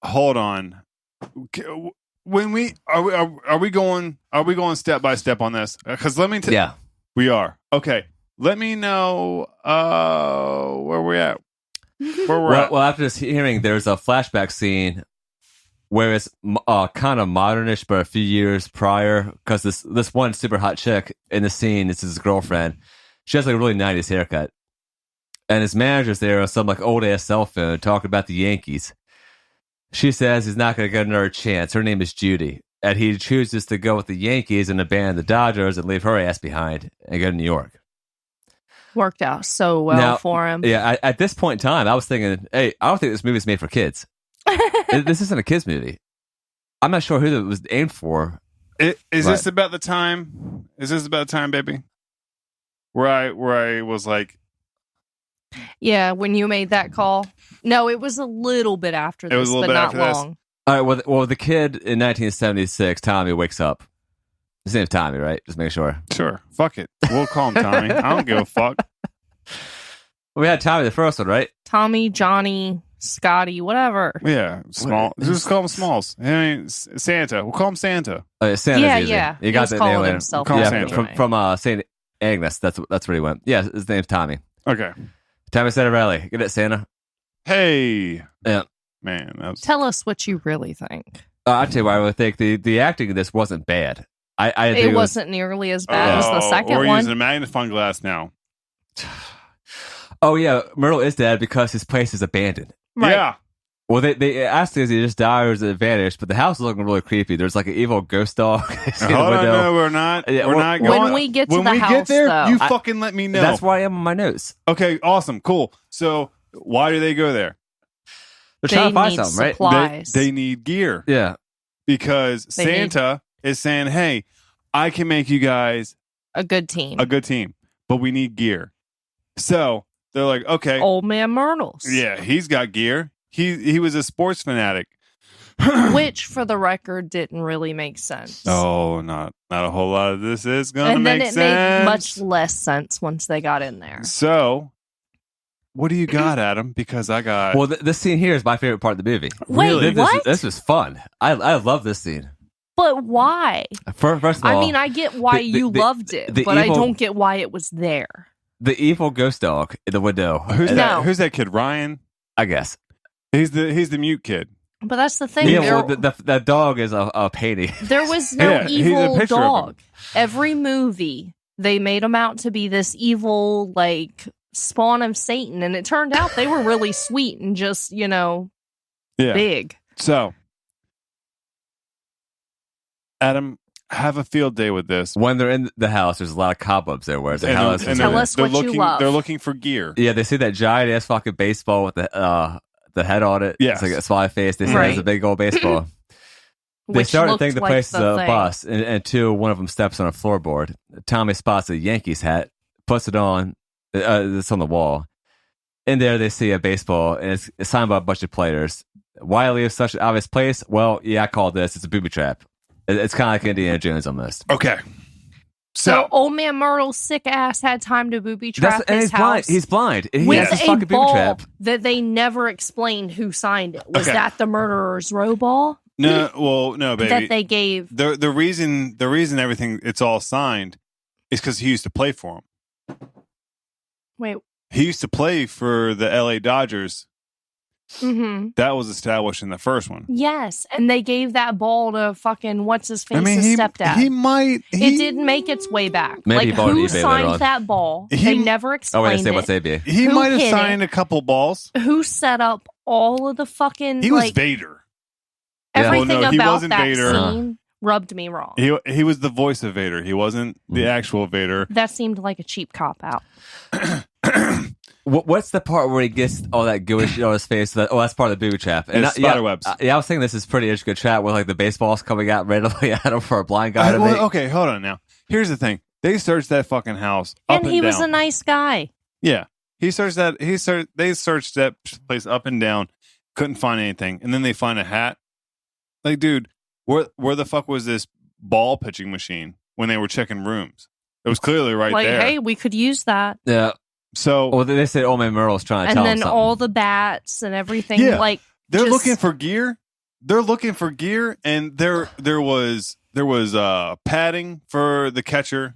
hold on. When are we going step by step on this? Because let me Yeah. we are okay. Let me know where we're at. Where we're at. Well, after this hearing, there's a flashback scene where it's kind of modernish, but a few years prior, because this one super hot chick in the scene, this is his girlfriend. She has like a really 90s haircut. And his manager's there on some like old ass cell phone talking about the Yankees. She says he's not going to get another chance. Her name is Judy. And he chooses to go with the Yankees and abandon the Dodgers and leave her ass behind and go to New York. Worked out so well Now, for him. Yeah, at this point in time, I was thinking, hey, I don't think this movie's made for kids. This isn't a kids movie. I'm not sure who it was aimed for. Is Right. this about the time? Is this about the time, baby? Where I was like, Yeah, when you made that call. No, it was a little bit after this, It was a little but bit not after this. long. All right, well, the kid in 1976, Tommy, wakes up. His name's Tommy, right? Just make sure. sure, fuck it. We'll call him Tommy. I don't give a fuck. We had Tommy the first one, right? Tommy, Johnny, Scotty, whatever. Yeah, small. Just call him Smalls. I mean, Santa. We'll call him Santa. Santa's Yeah, easy. yeah. You He got was that calling name later. himself Call him Yeah, Santa. from St. Agnes. That's where he went. Yeah, his name's Tommy. Okay. Tommy Santarelli. Get it, Santa. Hey. Yeah. Man, that was. Tell us what you really think. I'll tell you why I would think the acting in this wasn't bad. I think It wasn't nearly as bad as the second we're one. using a magnifying glass now. Oh yeah, Myrtle is dead because his place is abandoned. Right. Yeah. Well, they asked if he just died or is it vanished, but the house is looking really creepy. There's like an evil ghost dog. Hold on, no, we're not. Yeah, we're well, not when going. we get to when the we house, get there, though. you fucking let me know. That's why I am on my notes. Okay, awesome, cool. So why do they go there? They're trying to find need something, right? supplies. They need gear Yeah. because They need- Santa is saying, "Hey, I can make you guys A good team. a good team, but we need gear." So they're like, "Okay, Old Man Myrtles. yeah, he's got gear. He was a sports fanatic." Which, for the record, didn't really make sense. Oh, not a whole lot of this is gonna and then make it sense. made much less sense once they got in there. So, what do you got, Adam? Because I got Well, this scene here is my favorite part of the movie. Wait, Really? what? This was fun. I love this scene. But why? First of all, I mean, I get why the- you the- loved it, the but I evil- don't get why it was there. the evil ghost dog in the window. who's And- that? No. Who's that kid? Ryan. I guess. He's the mute kid. But that's the thing. Yeah, there, well, the dog is a painting. there was no Yeah, he's a evil picture of him. dog. Every movie, they made him out to be this evil, like, spawn of Satan. And it turned out they were really sweet and just, Yeah. big. So, Adam, have a field day with this. When they're in the house, there's a lot of cobwebs there. Where it's like, And how they're- is this and Tell gonna- us what you looking, love. They're looking for gear. Yeah, they see that giant ass fucking baseball with the head on it. Yes. It's like a smiley face. They say Right. it's a big old baseball. They Which started looked thinking the like place is the a thing. bus, and two, one of them steps on a floorboard. Tommy spots a Yankees hat, puts it on. It's on the wall. In there, they see a baseball, and it's signed by a bunch of players. Why leave such an obvious place? Well, yeah, I call this. It's a booby trap. It's kind of like Indiana Jones almost. Okay. So, So, old man Myrtle's sick ass had time to booby trap And his he's blind. house He's blind. He with has this a fucking booby ball trap. that they never explained who signed it. Was Okay. that the murderer's row ball no, baby. that they gave? the reason everything it's all signed is because he used to play for him. Wait. He used to play for the LA Dodgers. Mm-hmm. That was established in the first one. Yes, and they gave that ball to fucking what's his face's he stepdad. he might. It didn't make its way back. Maybe he like bought it who eBay later on. signed that ball? He- they never Oh, wait, I explained say what's it. ABA. He Who might have hit signed a couple balls. Who set up all of the fucking He was like? Vader. Everything he about wasn't that Vader. scene rubbed me wrong. He was the voice of Vader. He wasn't the actual Vader. That seemed like a cheap cop out. What's the part where he gets all that gooey shit on his face? That's part of the booby trap. And spiderwebs. I was thinking this is pretty intricate trap with like the baseballs coming out randomly at him for a blind guy to make. Okay, hold on now. Here's the thing. They searched that fucking house up and he down. was a nice guy. Yeah. They searched that place up and down. Couldn't find anything. And then they find a hat. Like, dude, where the fuck was this ball pitching machine when they were checking rooms? It was clearly right there. Like, hey, we could use that. Yeah. So, well, they said Old Man Myrtle's trying to tell them something. And then all the bats and everything. Yeah. Like, they're looking for gear. And there was padding for the catcher.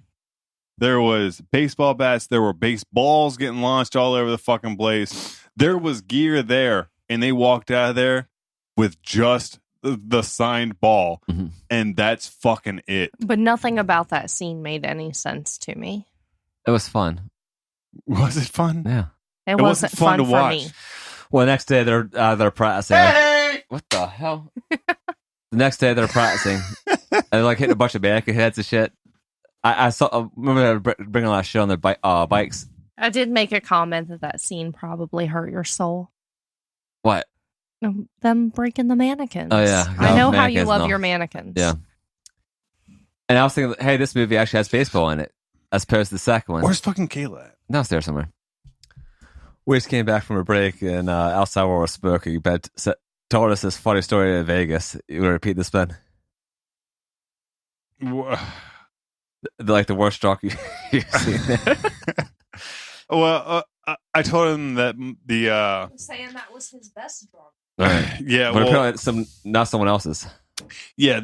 There was baseball bats. There were baseballs getting launched all over the fucking place. There was gear there, and they walked out of there with just the signed ball, and that's fucking it. But nothing about that scene made any sense to me. It was fun. Was it fun? Yeah. It wasn't fun to watch. Me. Well, the next day they're practicing. Hey! What the hell? The next day they're practicing, and they're like hitting a bunch of mannequin heads and shit. I remember bringing a lot of shit on their bikes. I did make a comment that scene probably hurt your soul. What? Them breaking the mannequins. Oh, yeah. I know how you love your mannequins. Yeah. And I was thinking, hey, this movie actually has baseball in it, as opposed to the second one. Where's fucking Kayla at? Downstairs somewhere. We just came back from a break, and outside we were smoking. But told us this funny story in Vegas. You want to repeat this, Ben? Like the worst drunk you've seen. Well, I told him that saying that was his best drunk. Right. Yeah, but apparently not someone else's. Yeah,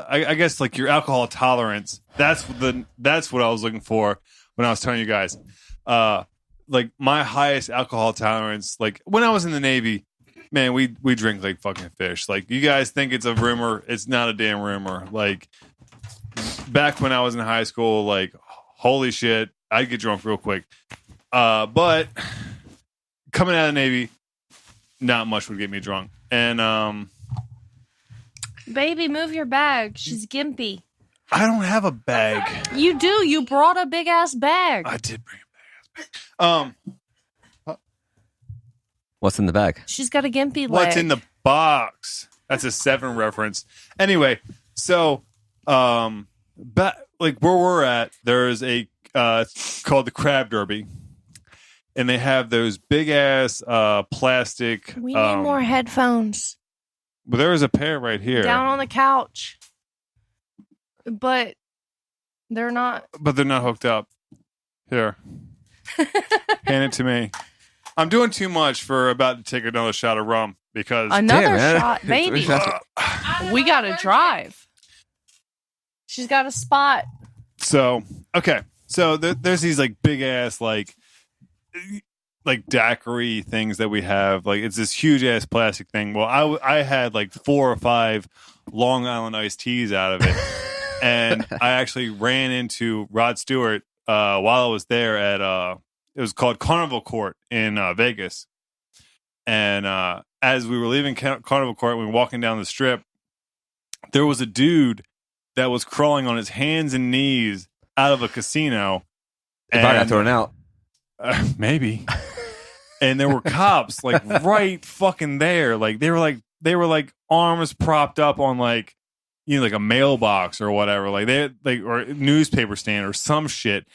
I guess like your alcohol tolerance. That's what I was looking for when I was telling you guys. Like my highest alcohol tolerance, like when I was in the Navy, man, we drink like fucking fish. Like you guys think it's a rumor, it's not a damn rumor. Like back when I was in high school, like holy shit, I'd get drunk real quick. But coming out of the Navy, not much would get me drunk. And baby, move your bag. She's gimpy. I don't have a bag. You do. You brought a big ass bag. I did bring a big ass bag. What's in the bag? She's got a gimpy leg. What's in the box? That's a Seven reference. Anyway, so like where we're at, there's a it's called the Crab Derby, and they have those big ass plastic. We need more headphones. But there is a pair right here, down on the couch, but they're not. But they're not hooked up. Here, hand it to me. I'm doing too much for about to take another shot of rum because another shot, baby. We gotta drive. She's got a spot. So okay, so there's these like big ass like daiquiri things that we have. Like it's this huge ass plastic thing. Well, I had like 4 or 5 Long Island iced teas out of it, and I actually ran into Rod Stewart while I was there at it was called Carnival Court in Vegas. And as we were leaving Carnival Court, we were walking down the strip. There was a dude that was crawling on his hands and knees out of a casino. If I got thrown out. Maybe. And there were cops like right fucking there. Like they were like arms propped up on like, you know, like a mailbox or whatever. Like they like or a newspaper stand or some shit.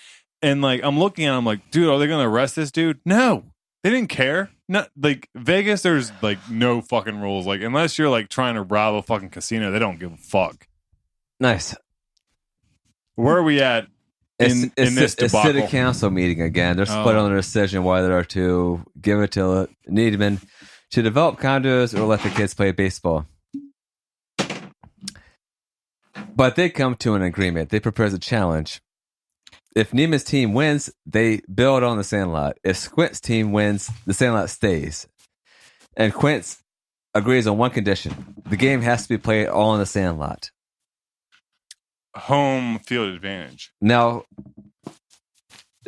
And like I'm looking at him like, dude, are they gonna arrest this dude? No. They didn't care. Not like Vegas, there's like no fucking rules. Like unless you're like trying to rob a fucking casino, they don't give a fuck. Nice. Where are we at in this debacle? A city council meeting again. They're split on their decision whether to give it to Needman to develop condos or let the kids play baseball. But they come to an agreement. They propose a challenge. If Needman's team wins, they build on the Sandlot. If Squint's team wins, the Sandlot stays. And Quint agrees on one condition. The game has to be played all in the Sandlot. Home field advantage. Now,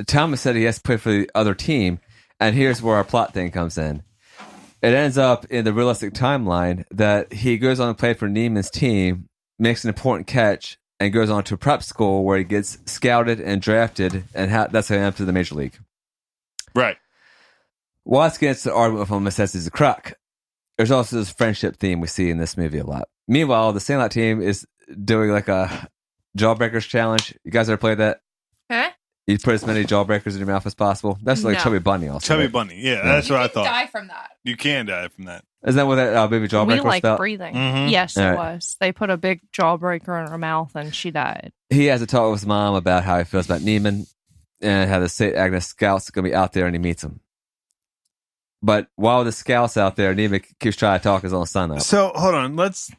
Thomas said he has to play for the other team, and here's where our plot thing comes in. it ends up in the realistic timeline that he goes on to play for Neiman's team, makes an important catch, and goes on to prep school where he gets scouted and drafted, and that's how he ends up to the major league. Right. Watts gets the argument with him and says he's a crook. There's also this friendship theme we see in this movie a lot. Meanwhile, the Sandlot team is doing like a Jawbreakers challenge. You guys ever played that? Huh? You put as many jawbreakers in your mouth as possible. That's like Chubby Bunny also. Chubby right? Bunny, yeah, that's what I thought. You can die from that. You can die from that. Isn't that what that baby jawbreaker We like spelled? breathing. Mhm. Yes, All it right. was. They put a big jawbreaker in her mouth and she died. He has a talk with his mom about how he feels about Neiman and how the St. Agnes Scouts are going to be out there, and he meets them. But while the Scouts out there, Neiman keeps trying to talk his own son up. So hold on, let's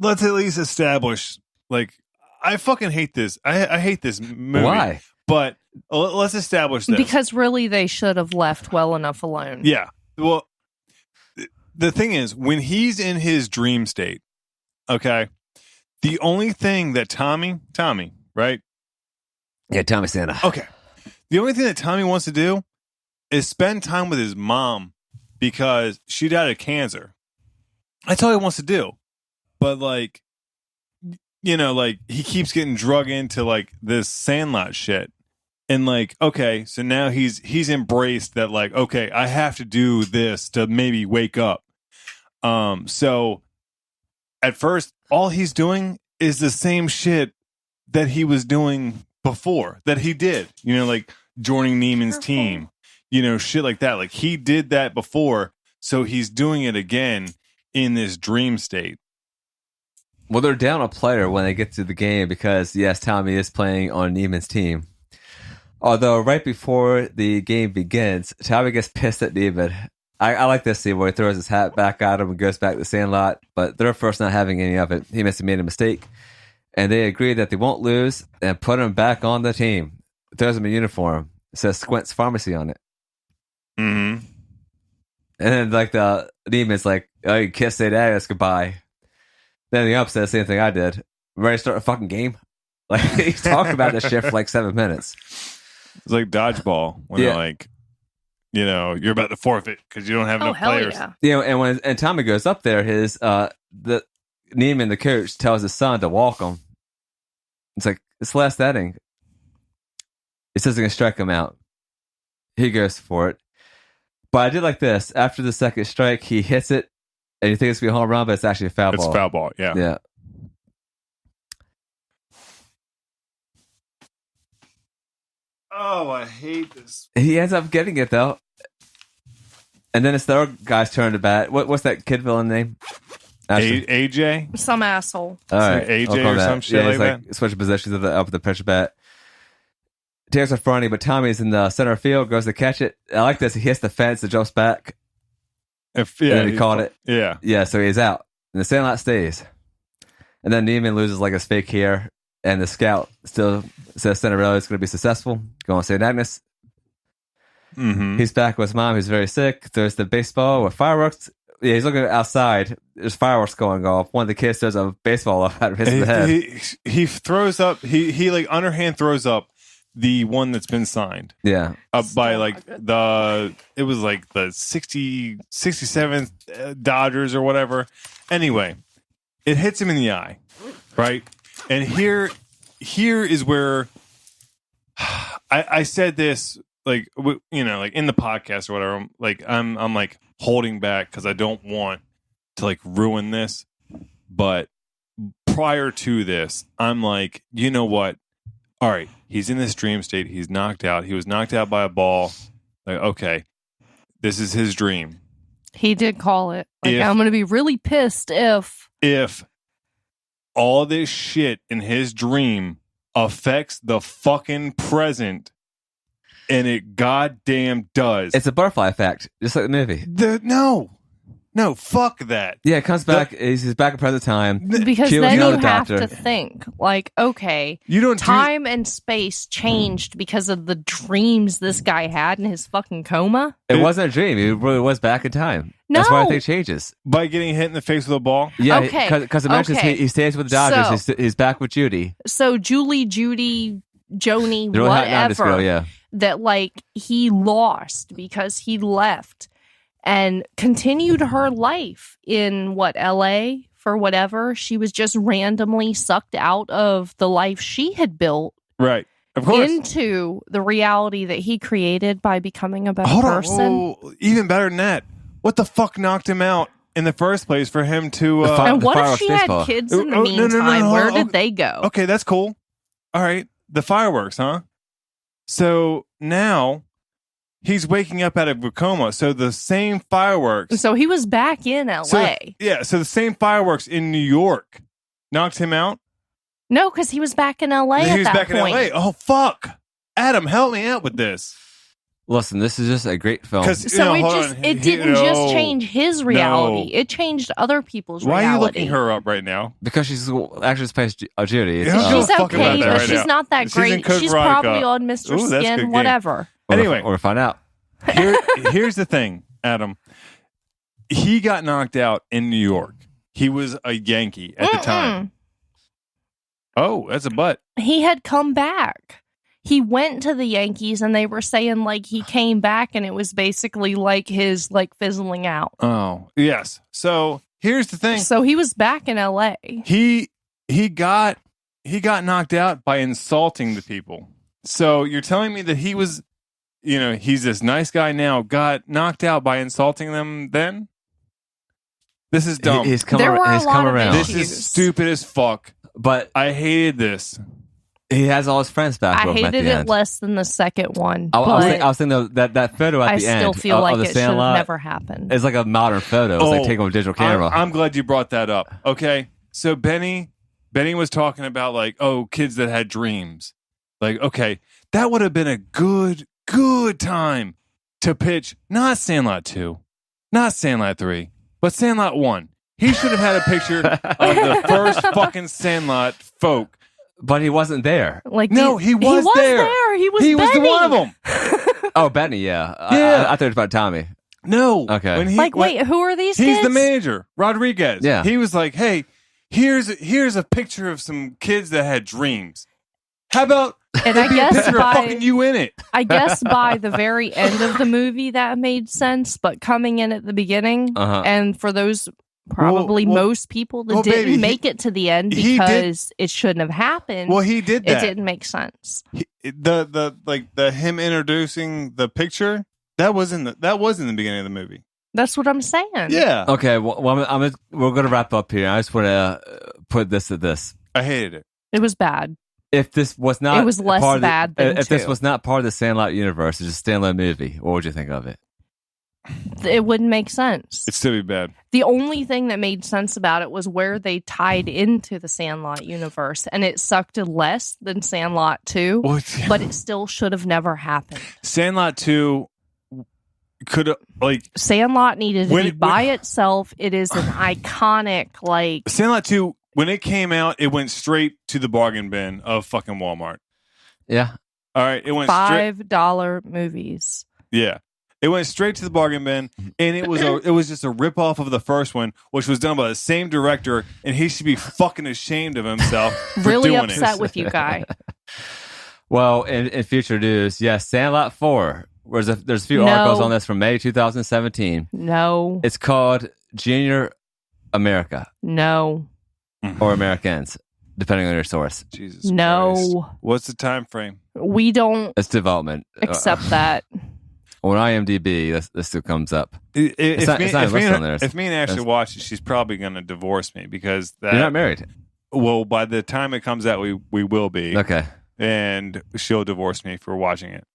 at least establish. Like, I fucking hate this. I hate this movie. Why? But let's establish this. Because really they should have left well enough alone. Yeah. Well, the thing is, when he's in his dream state, okay, the only thing that Tommy, right? Yeah, Tommy Santa. Okay. The only thing that Tommy wants to do is spend time with his mom because she died of cancer. That's all he wants to do. But, like, you know, like, he keeps getting drug into, like, this Sandlot shit. And, like, okay, so now he's embraced that, like, okay, I have to do this to maybe wake up. So at first, all he's doing is the same shit that he was doing before, that he did. You know, like joining Neiman's team, you know, shit like that. Like, he did that before, so he's doing it again in this dream state. Well, they're down a player when they get to the game because, yes, Tommy is playing on Neiman's team. Although, right before the game begins, Tommy gets pissed at Neiman. I like this scene where he throws his hat back at him and goes back to the Sandlot, but they're first not having any of it. He must have made a mistake. And they agree that they won't lose and put him back on the team. Throws him a uniform. It says Squint's Pharmacy on it. Mm-hmm. And then, like, the Neiman's like, oh, you can't say that, that's goodbye. Then the up says the same thing I did. Ready to start a fucking game? Like, he's talking about this shit for like 7 minutes. It's like dodgeball when they're like, you know, you're about to forfeit because you don't have enough players. Yeah. You know, and Tommy goes up there, the Neiman, the coach, tells his son to walk him. It's like, it's the last inning. He says he's gonna strike him out. He goes for it. But I did like this. After the second strike, he hits it, and you think it's gonna be a home run, but it's actually a foul ball. It's foul ball, yeah. Yeah. Oh, I hate this. He ends up getting it though, and then it's the other guy's turn to bat. What's that kid villain name? AJ? Some asshole. All right, AJ I'll call or that. some shit he's like that? switching positions up with the pitcher bat. Takes a fronty, but Tommy's in the center field, goes to catch it. I like this. He hits the fence, it jumps back. And then he caught it. Yeah. Yeah, so he's out. And the Sandlot stays. And then Neiman loses like his fake hair, and the scout still says Cinderella is going to be successful. Go on St. Agnes. Mm-hmm. He's back with his mom, who's very sick. There's the baseball with fireworks. Yeah, he's looking outside. There's fireworks going off. One of the kids throws a baseball up at him, hits him in the head. He throws up, he like underhand throws up the one that's been signed. Yeah. Up by like it was like the 67th Dodgers or whatever. Anyway, it hits him in the eye, right? And here is where I said this, like, you know, like in the podcast or whatever. Like I'm like holding back because I don't want to like ruin this. But prior to this, I'm like, you know what? All right, he's in this dream state. He's knocked out. He was knocked out by a ball. Like, okay, this is his dream. He did call it. Like, I'm going to be really pissed if all this shit in his dream affects the fucking present, and it goddamn does. It's a butterfly effect, just like the movie. No, fuck that. Yeah, it comes back. He's back in present time. because She was then another you have doctor. to think, like, okay, You don't time and space changed because of the dreams this guy had in his fucking coma. It wasn't a dream. It really was back in time. That's why I think it changes. by getting hit in the face with a ball. Yeah, Okay, because it mentions okay. he stays with the Dodgers. He's back with Judy. So Judy, Joni, They're really hot now, this whatever, girl, yeah. that like he lost because he left. and continued her life in LA for whatever. She was just randomly sucked out of the life she had built. Right. Of course. Into the reality that he created by becoming a better person. Oh, even better than that. What the fuck knocked him out in the first place for him to... and what if she had kids in the meantime? No. Where did they go? Okay, that's cool. All right. The fireworks, huh? So now he's waking up out of a coma. So the same fireworks... So he was back in LA. So the same fireworks in New York knocked him out? No, because he was back in LA at that point. In LA. Oh, fuck. Adam, help me out with this. Listen, this is just a great film. So it didn't just change his reality. It changed other people's reality. Why are you looking her up right now? Because she's actually plays Judy. She's okay, but she's not that great. She's probably on Mr. Skin, whatever. Anyway. We'll find out. Here's the thing, Adam. He got knocked out in New York. He was a Yankee at the time. Oh, that's a butt. He had come back. He went to the Yankees and they were saying like he came back and it was basically like his like fizzling out. Oh, yes. So here's the thing. So he was back in LA. He got knocked out by insulting the people. So you're telling me that he was, he's this nice guy now, got knocked out by insulting them then? This is dumb. He's come around. This is stupid as fuck. But I hated this. He has all his friends back. I hated it end. less than the second one. I was thinking though, that photo at the end. I still feel like the it should have never happened. It's like a modern photo. It's like taken with a digital camera. I'm glad you brought that up. Okay, so Benny was talking about like, kids that had dreams. Like, okay, that would have been a good time to pitch not Sandlot 2, not Sandlot 3, but Sandlot 1. He should have had a picture of the first fucking Sandlot folk. But he wasn't there. He was there. He was the one of them. Oh, Benny, yeah. I thought it was about Tommy. No. Okay. Wait, who are these kids? He's the manager, Rodriguez. Yeah. He was like, hey, here's a picture of some kids that had dreams. How about and I guess a picture of fucking you in it? I guess by the very end of the movie that made sense, but coming in at the beginning, and for those... Probably most people that didn't make it to the end because it shouldn't have happened. Well, he did that. It didn't make sense. The him introducing the picture that was in the beginning of the movie. That's what I'm saying. Yeah. Okay. Well, we're going to wrap up here. I just want to put this at this. I hated it. It was bad. If this was not, it was less bad than if this was not part of the Sandlot universe, it's just a standalone movie. What would you think of it? It wouldn't make sense. It'd still be bad. The only thing that made sense about it was where they tied into the Sandlot universe, and it sucked less than Sandlot 2, but it still should have never happened. Sandlot 2 could have, Sandlot needed to be by itself. It is an iconic, Sandlot 2, when it came out, it went straight to the bargain bin of fucking Walmart. Yeah. All right. It went $5 movies. Yeah. It went straight to the bargain bin, and it was just a ripoff of the first one, which was done by the same director, and he should be fucking ashamed of himself for really doing upset with you, guy. Well, in future news, yes, Sandlot 4. There's a few articles on this from May 2017. No. It's called Junior America. No. Or Americans, depending on your source. Jesus no. Christ. What's the time frame? We don't. It's development. Accept that. On IMDb, this still comes up. If me and Ashley watch it, she's probably going to divorce me because you're not married. Well, by the time it comes out, we will be. Okay. And she'll divorce me for watching it.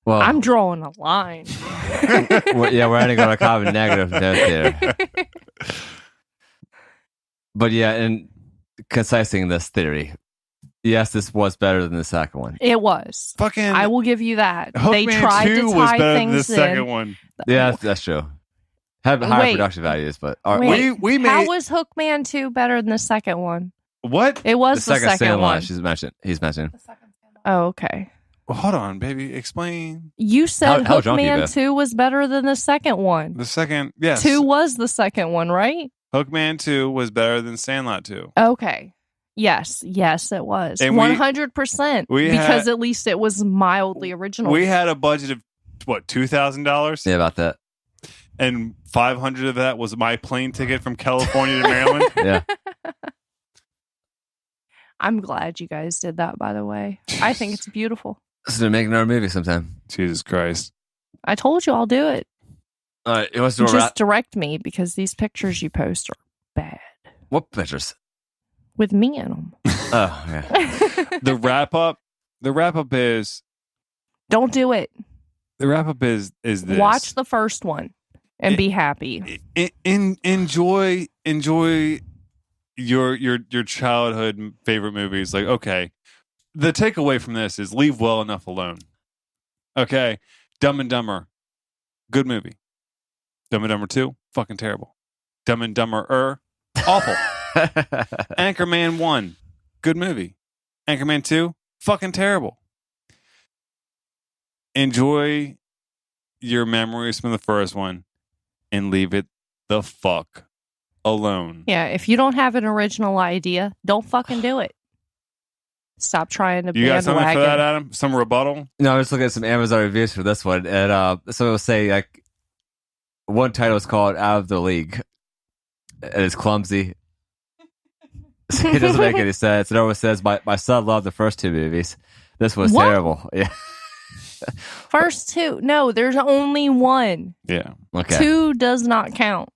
Well, I'm drawing a line. We're adding on a common negative note there. But yeah, in concising this theory, yes, this was better than the second one. It was. I will give you that. Hookman they tried 2 to was tie better things than the second in. one. Yeah, that's true. Had higher production values, but how was Hookman 2 better than the second one? What? It was the second one. He's mentioned. Oh, okay. Well, hold on, baby. Explain. You said Hookman 2 was better than the second one. The second, yes. 2 was the second one, right? Hookman 2 was better than Sandlot 2. Okay. Yes, it was. 100%. Because at least it was mildly original. We had a budget of what, $2,000? Yeah, about that. And 500 of that was my plane ticket from California to Maryland. Yeah. I'm glad you guys did that, by the way. I think it's beautiful. So to make another movie sometime. Jesus Christ. I told you I'll do it. All right, it wants to Just direct me because these pictures you post are bad. What pictures? With me in them. Oh, yeah. The wrap up is Don't do it. the wrap up is this. Watch the first one and be happy. Enjoy your childhood favorite movies. Like, okay, the takeaway from this is leave well enough alone. Okay, Dumb and Dumber, good movie. Dumb and Dumber 2, fucking terrible. Dumb and Dumber awful. Anchorman 1, good movie. Anchorman 2, fucking terrible. Enjoy your memories from the first one and leave it the fuck alone. Yeah, if you don't have an original idea, don't fucking do it. Stop trying to You got something bandwagon. for that, Adam? Some rebuttal? No, I was looking at some Amazon reviews for this one, and so it'll say like one title is called "Out of the League," and it's clumsy. It doesn't make any sense. It always says, "My son loved the first two movies. This was What? terrible." Yeah. First two. No, there's only one. Yeah. Okay. Two does not count.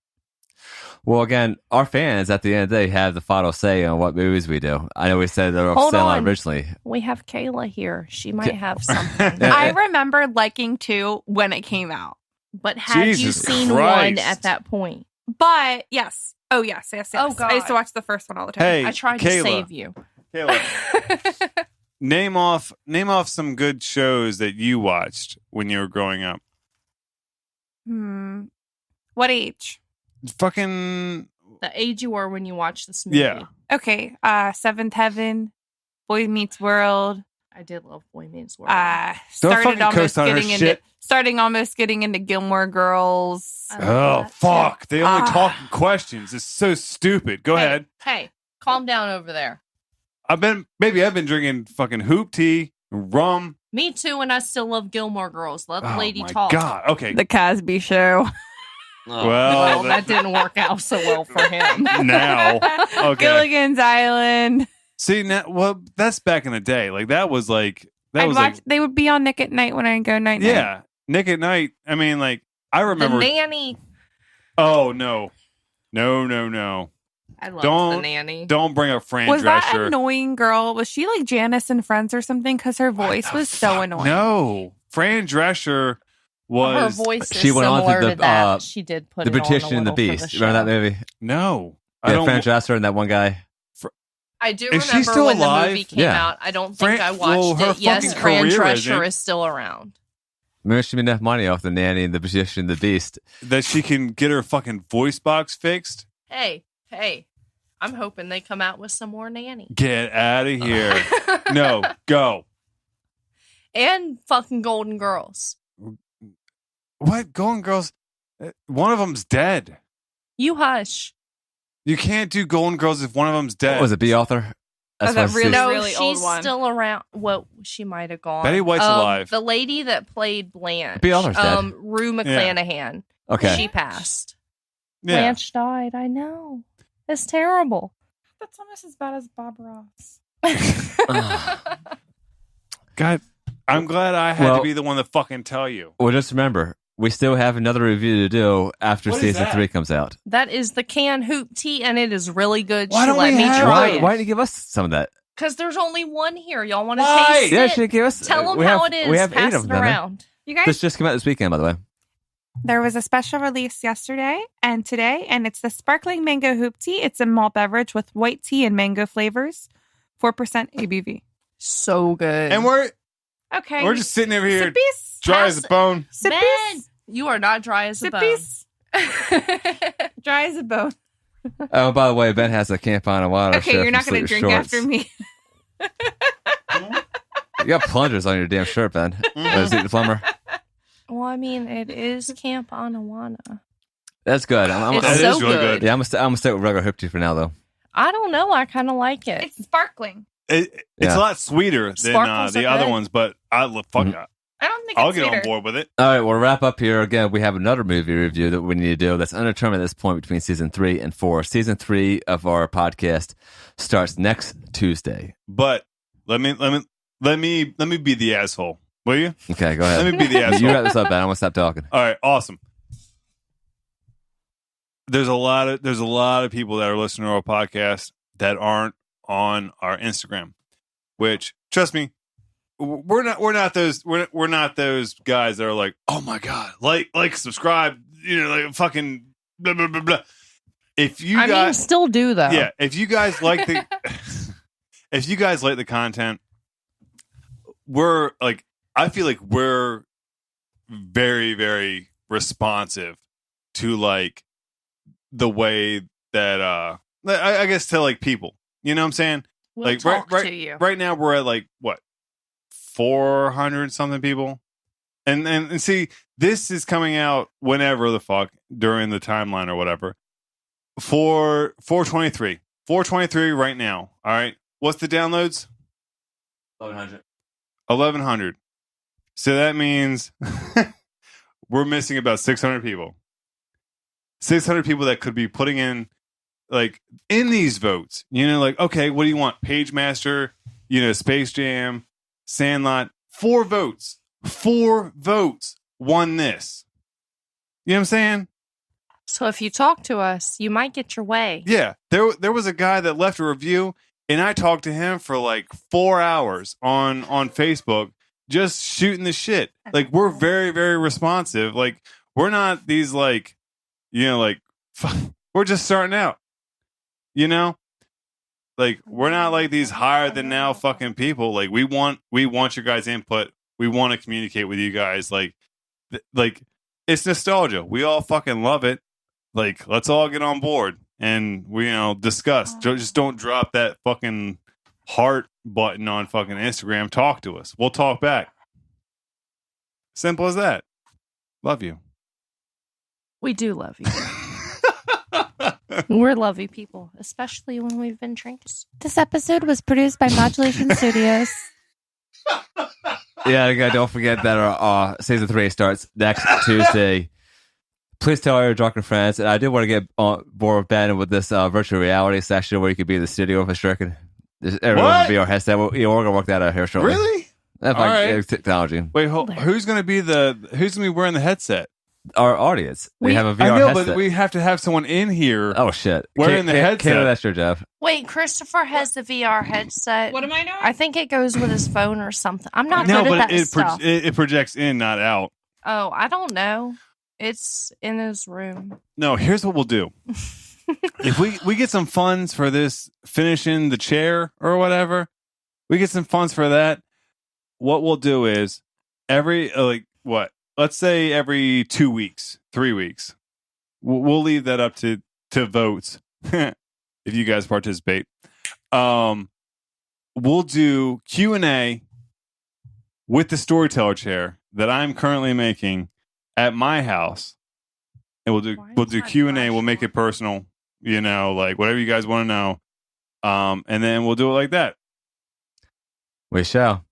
Well, again, our fans at the end of the day have the final say on what movies we do. I know we said they were Hold Sandlot on. originally. We have Kayla here. She might have something. Yeah. I remember liking 2 when it came out. But had you Jesus seen Christ. one at that point? But yes. Oh, yes. Oh, God. I used to watch the first one all the time. Hey, I tried Kayla. to save you. Kayla, name off some good shows that you watched when you were growing up. What age? Fucking The age you were when you watched this movie. yeah. Okay. Seventh Heaven, Boy Meets World. I did love Boy Meets World. Starting almost getting into Gilmore Girls. I love Oh that. fuck! They only Ah. talking questions. It's so stupid. Go ahead. Hey, calm down over there. I've been drinking fucking hoop tea, rum. Me too, and I still love Gilmore Girls. Let the Oh lady my talk. God. Okay. The Cosby Show. Oh. Well, That didn't work out so well for him. now. Okay. Gilligan's Island. See now, well, that's back in the day. Like that was like that was like They would be on Nick at Night when I go night. yeah, Nick at Night. I mean, like I remember. The Nanny. Oh no. I loved Don't- The Nanny. Don't bring up Fran Was that Drescher. annoying girl? Was she like Janice and Friends or something? Because her voice was so annoying. No, Fran Drescher Her was voice is She went on to similar the, to that. She did put The it on a Beautician and the little for Beast. the Remember that show. movie? no. I Yeah, don't. Fran Drescher and that one guy. I do Is she remember still when alive? the movie came Yeah. out. I don't think Fran- I well, watched her it. Yes, fucking Fran career Drescher isn't. is still around. Maybe she made enough money off the Nanny and the Beautician and the Beast. that she can get her fucking voice box fixed. Hey, I'm hoping they come out with some more Nanny. Get out of here. No, go. And fucking Golden Girls. What? Golden Girls? One of them's dead. You hush. You can't do Golden Girls if one of them's dead. What was it, B. Author? that what really- Susan- No, really she's old one. still around. Well, she might have gone. Betty White's alive. The lady that played Blanche. Be Otter's dead. Rue McClanahan. Okay. She passed. Yeah. Blanche died. I know. It's terrible. That's almost as bad as Bob Ross. God, I'm glad I had to Well- be the one to fucking tell you. Well, just remember, we still have another review to do after What is season that? 3 comes out. That is the can hoop tea, and it is really good. Why She don't let we me have try Why it. didn't you give us some of that? Because there's only one here. Y'all want to Why? taste Yeah, it? she give us. Tell them we how have, it is. We have Pass 8 of it them. around. You guys, This just came out this weekend, by the way. there was a special release yesterday and today, and it's the sparkling mango hoop tea. It's a malt beverage with white tea and mango flavors, 4% ABV. So good. And we're Okay, just sitting over here Sippies, dry as a bone. Ben, sippies, you are not dry as a bone. sippies, dry as a bone. Oh, by the way, Ben has a Camp on water Okay, shirt you're not from going to Sleep drink Shorts. after me. You got plungers on your damn shirt, Ben. Was it the plumber? Well, I mean, it is Camp Anawana. That's good. It's That so is really good. good. Yeah, I'm gonna stick with regular hoop tea for now, though. I don't know. I kind of like it. It's sparkling. It's Yeah. a lot sweeter than Sparkles the are other good. ones, but I love fuck. Mhm. I don't think I'll it's get theater. on board with it. All right, we'll wrap up here. Again, we have another movie review that we need to do that's undetermined at this point between season 3 and 4. Season 3 of our podcast starts next Tuesday. But let me be the asshole. Will you? Okay, go ahead. Let me be the asshole. You wrap this up, Ben. I'm gonna stop talking. All right, awesome. There's a lot of people that are listening to our podcast that aren't on our Instagram, which, trust me, we're not those guys that are like, oh my god, like subscribe, like fucking blah blah blah blah. If you guys still do though, yeah. If you guys like the content, we're like, I feel like we're very, very responsive to like the way that I guess to like people. You know what I'm saying? we'll Like talk to you. right now we're at like what 400 something people, and see, this is coming out whenever the fuck during the timeline or whatever. 423 right now. All right, what's the downloads? 1100. So that means we're missing about 600 people. 600 people that could be putting in like in these votes. Like, okay, what do you want? Page Master, Space Jam, Sandlot. 4 votes. 4 votes won this. You know what I'm saying? So if you talk to us, you might get your way. Yeah. There was a guy that left a review, and I talked to him for like 4 hours on Facebook, just shooting the shit. Like, we're very, very responsive. Like, we're not these like, like we're just starting out. Like, we're not like these higher than now fucking people. Like, we want your guys' input. We want to communicate with you guys. Like it's nostalgia. We all fucking love it. Like, let's all get on board and we discuss. Just don't drop that fucking heart button on fucking Instagram. Talk to us. We'll talk back. Simple as that. Love you. We do love you. We're lovey people, especially when we've been drinking. This episode was produced by Modulation Studios. Yeah, again, don't forget that our season 3 starts next Tuesday. Please tell all your drunken friends. And I do want to get on board with Ben with this virtual reality session where you could be in the studio for stricken. Everyone will be our headset. We're going to work that out here shortly. Really? That's All like right. technology. Wait, who's going to be wearing the headset? Our audience. We have a VR I know, headset. but we have to have someone in here. Oh, shit. Wearing the headset. Kayla, that's your job. Wait, Christopher has the VR headset. What am I doing? I think it goes with his phone or something. I'm not No, good but at that stuff. it projects in, not out. Oh, I don't know. It's in his room. No, here's what we'll do. If we get some funds for this, finishing the chair or whatever, we get some funds for that. What we'll do is let's say every 2 weeks, 3 weeks, we'll leave that up to votes. If you guys participate, we'll do Q&A with the storyteller chair that I'm currently making at my house, and we'll do Q&A. We'll make it personal, like whatever you guys want to know, and then we'll do it like that. We shall.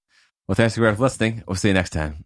Well, thanks for listening. We'll see you next time.